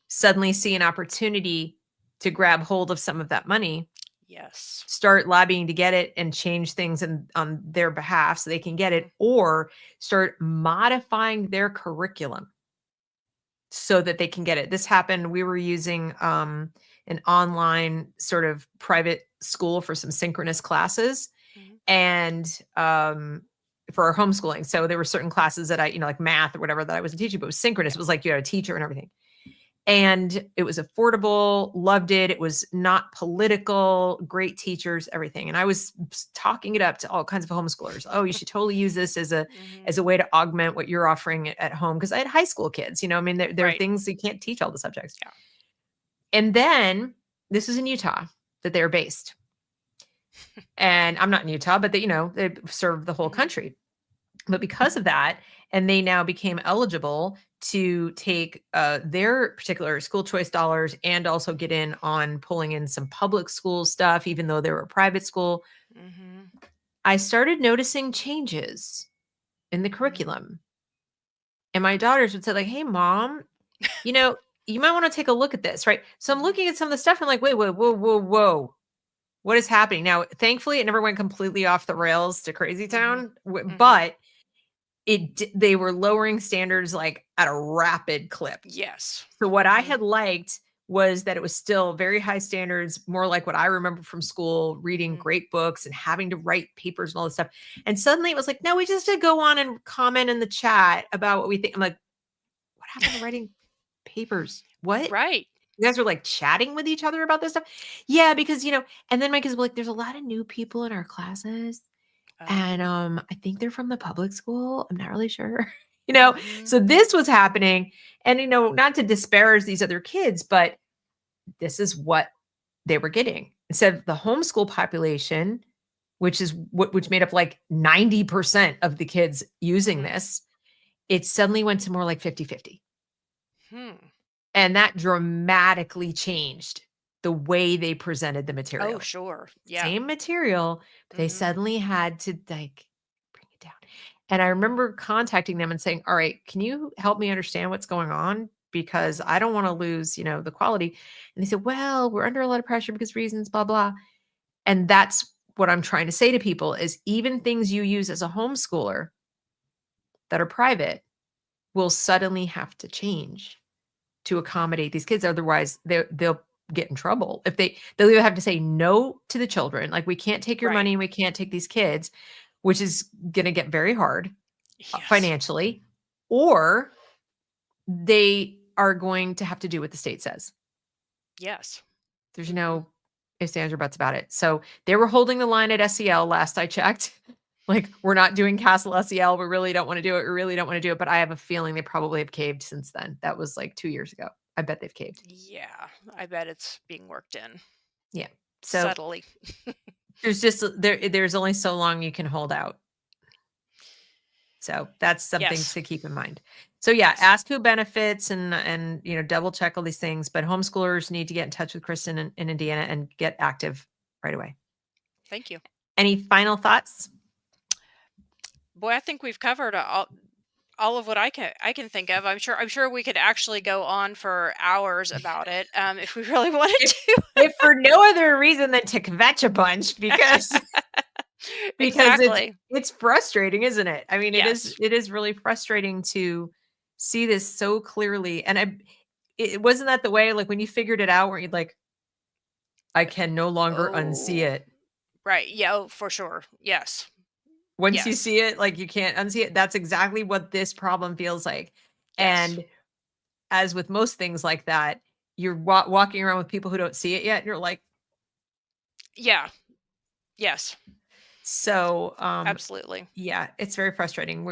suddenly see an opportunity to grab hold of some of that money. Yes. Start lobbying to get it and change things on their behalf so they can get it, or start modifying their curriculum so that they can get it. This happened. We were using an online sort of private school for some synchronous classes and for our homeschooling. So there were certain classes that I, like math or whatever that I wasn't teaching, but it was synchronous. It was like you had a teacher and everything. And it was affordable, loved it. It was not political, great teachers, everything. And I was talking it up to all kinds of homeschoolers. Oh, you should totally use this as a way to augment what you're offering at home. Because I had high school kids, I mean, there are things you can't teach all the subjects. Yeah. And then this is in Utah that they're based. And I'm not in Utah, but they serve the whole country. But because of that, and they now became eligible to take their particular school choice dollars and also get in on pulling in some public school stuff, even though they were a private school. I started noticing changes in the curriculum. And my daughters would say, like, hey, Mom, you might want to take a look at this, right? So I'm looking at some of the stuff. And I'm like, wait, whoa, whoa, whoa, whoa. What is happening? Now, thankfully, it never went completely off the rails to crazy town, but they were lowering standards like at a rapid clip. Yes. So what I had liked was that it was still very high standards, more like what I remember from school, reading great books and having to write papers and all this stuff. And suddenly it was like, no, we just had to go on and comment in the chat about what we think. I'm like, what happened to writing papers? What? Right. You guys are like chatting with each other about this stuff? Yeah, because, and then my kids were like, there's a lot of new people in our classes. And I think they're from the public school. I'm not really sure, so this was happening. And, not to disparage these other kids, but this is what they were getting. Instead of the homeschool population, which made up like 90% of the kids using this, it suddenly went to more like 50-50. And that dramatically changed the way they presented the material. Oh, sure. Yeah. Same material, but they suddenly had to like bring it down. And I remember contacting them and saying, all right, can you help me understand what's going on? Because I don't want to lose, the quality. And they said, well, we're under a lot of pressure because reasons, blah, blah. And that's what I'm trying to say to people is even things you use as a homeschooler that are private will suddenly have to change to accommodate these kids. Otherwise, they'll get in trouble. They'll either have to say no to the children, like we can't take your money and we can't take these kids, which is going to get very hard financially, or they are going to have to do what the state says. Yes. There's no ifs, ands, or buts about it. So they were holding the line at SEL last I checked. Like, we're not doing Castle SEL. We really don't want to do it. We really don't want to do it. But I have a feeling they probably have caved since then. That was like 2 years ago. I bet they've caved. Yeah. I bet it's being worked in. Yeah. So subtly. there's only so long you can hold out. So that's something to keep in mind. So yeah, ask who benefits and double check all these things. But homeschoolers need to get in touch with Kristin in Indiana and get active right away. Thank you. Any final thoughts? Boy, I think we've covered all of what I can think of. I'm sure we could actually go on for hours about it if we really wanted to. If for no other reason than to kvetch a bunch, because exactly. it's frustrating, isn't it? I mean, it is really frustrating to see this so clearly. And it wasn't that the way, like when you figured it out, where you'd like, I can no longer unsee it. Right. Yeah, oh, for sure. Yes. Once you see it, like you can't unsee it. That's exactly what this problem feels like. Yes. And as with most things like that, you're walking around with people who don't see it yet. And you're like, Yeah. Yes. So, Absolutely. yeah, it's very frustrating.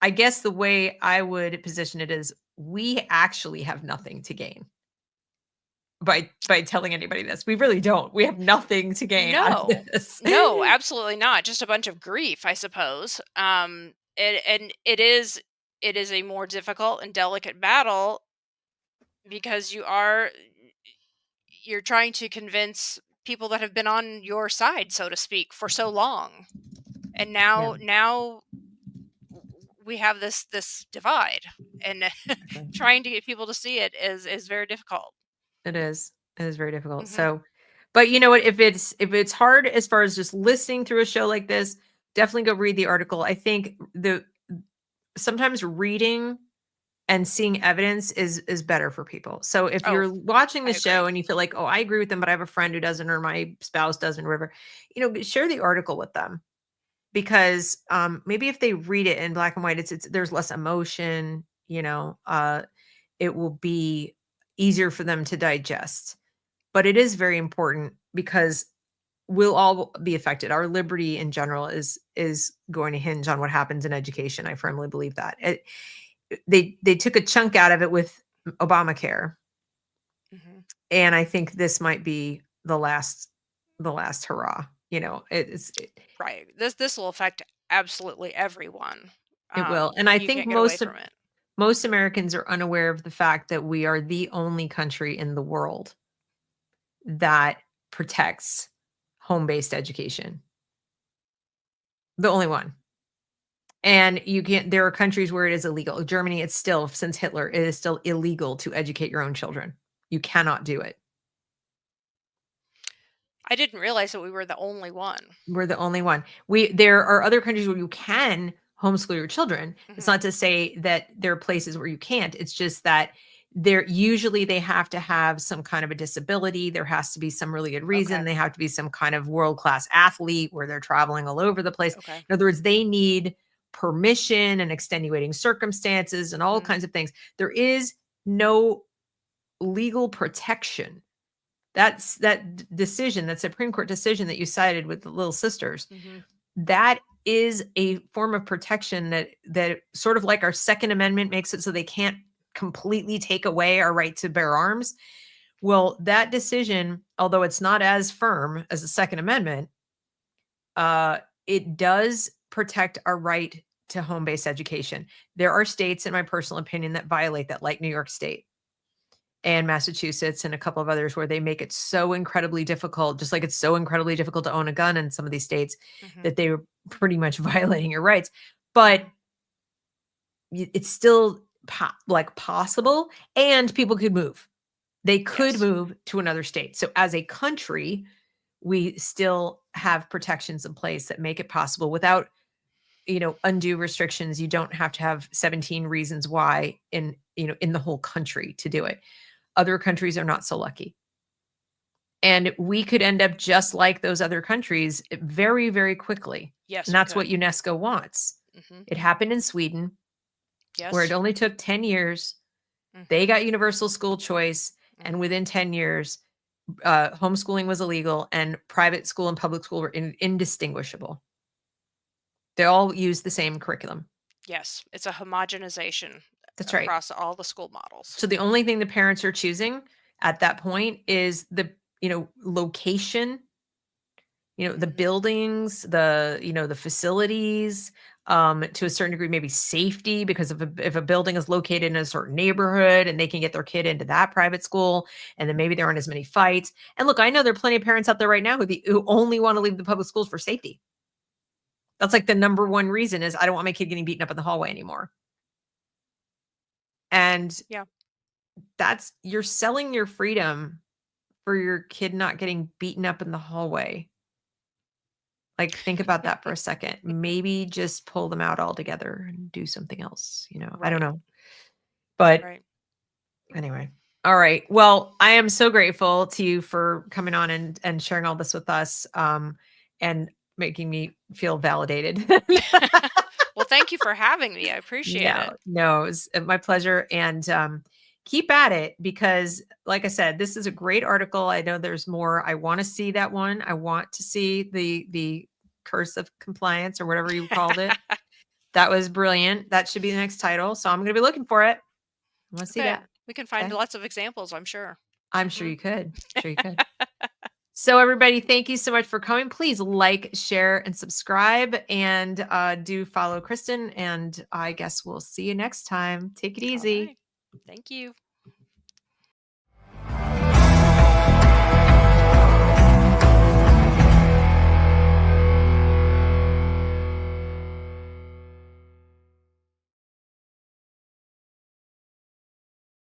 I guess the way I would position it is we actually have nothing to gain by telling anybody this. We really don't. We have nothing to gain out of No. this. No, absolutely not. Just a bunch of grief, I suppose. And it is a more difficult and delicate battle because you're trying to convince people that have been on your side, so to speak, for so long. And Yeah, now we have this divide, and exactly. trying to get people to see it is very difficult. It is. It is very difficult. Mhm. So, but you know what? If it's hard as far as just listening through a show like this, definitely go read the article. I think the sometimes reading and seeing evidence is better for people. So if Oh, you're watching the I agree. show and you feel like, oh, I agree with them, but I have a friend who doesn't, or my spouse doesn't, or whatever, share the article with them because maybe if they read it in black and white, it's there's less emotion. It will be easier for them to digest. But it is very important because we'll all be affected. Our liberty in general is going to hinge on what happens in education. I firmly believe that. They took a chunk out of it with Obamacare, Mhm. and I think this might be the last hurrah. Right. This will affect absolutely everyone. It will. And I You think can't get away most from it. most Americans are unaware of the fact that we are the only country in the world that protects home-based education. The only one. And there are countries where it is illegal. Germany, it's still, since Hitler, it is still illegal to educate your own children. You cannot do it. I didn't realize that we were the only one. We're the only one. There are other countries where you can homeschool your children. It's Mhm. not to say that there are places where you can't. It's just that they have to have some kind of a disability. There has to be some really good reason. Okay. They have to be some kind of world-class athlete where they're traveling all over the place. Okay. In other words, they need permission and extenuating circumstances and all Mhm. kinds of things. There is no legal protection. Decision, that Supreme Court decision that you cited with the Little Sisters, Mhm. that is a form of protection that sort of like our Second Amendment makes it so they can't completely take away our right to bear arms. Well, that decision, although it's not as firm as the Second Amendment, uh, it does protect our right to home-based education. There are states, in my personal opinion, that violate that, like New York State and Massachusetts and a couple of others where they make it so incredibly difficult, just like it's so incredibly difficult to own a gun in some of these states, Mhm. that they're pretty much violating your rights. But Mhm. it's still possible, and people could move. They could Yes. move to another state. So as a country, we still have protections in place that make it possible without undue restrictions. You don't have to have 17 reasons why in the whole country to do it. Other countries are not so lucky. And we could end up just like those other countries very, very quickly. And Yes, we that's what could. UNESCO wants. Mhm. It happened in Sweden, where it Yes. only took 10 years. They Mhm. got universal school choice. And Mhm. within 10 years, homeschooling was illegal and private school and public school were indistinguishable. They all use the same curriculum. Yes, it's a homogenization That's right. across all the school models. So the only thing the parents are choosing at that point is the location, the Mhm. buildings, the facilities, to a certain degree, maybe safety, because if a building is located in a certain neighborhood and they can get their kid into that private school, and then maybe there aren't as many fights. And look, I know there are plenty of parents out there right now who only want to leave the public schools for safety. That's like the number one reason is I don't want my kid getting beaten up in the hallway anymore. And Yeah. you're selling your freedom for your kid not getting beaten up in the hallway. Like, think about that for a second. Maybe just pull them out altogether and do something else, I don't Right. know. But Right. anyway. All right. Well, I am so grateful to you for coming on and sharing all this with us, and making me feel validated. Well, thank you for having me. I appreciate No, it. no, it was my pleasure. And keep at it, because like I said, this is a great article. I know there's more. I want to see that one. I want to see the curse of compliance, or whatever you called it. That was brilliant. That should be the next title. So I'm going to be looking for it. I want to see Okay, that. we can find Okay. lots of examples, I'm sure. I'm sure you could. I'm sure you could. So everybody, thank you so much for coming. Please like, share, and subscribe, and do follow Kristin. And I guess we'll see you next time. Take it All easy. right. Thank you.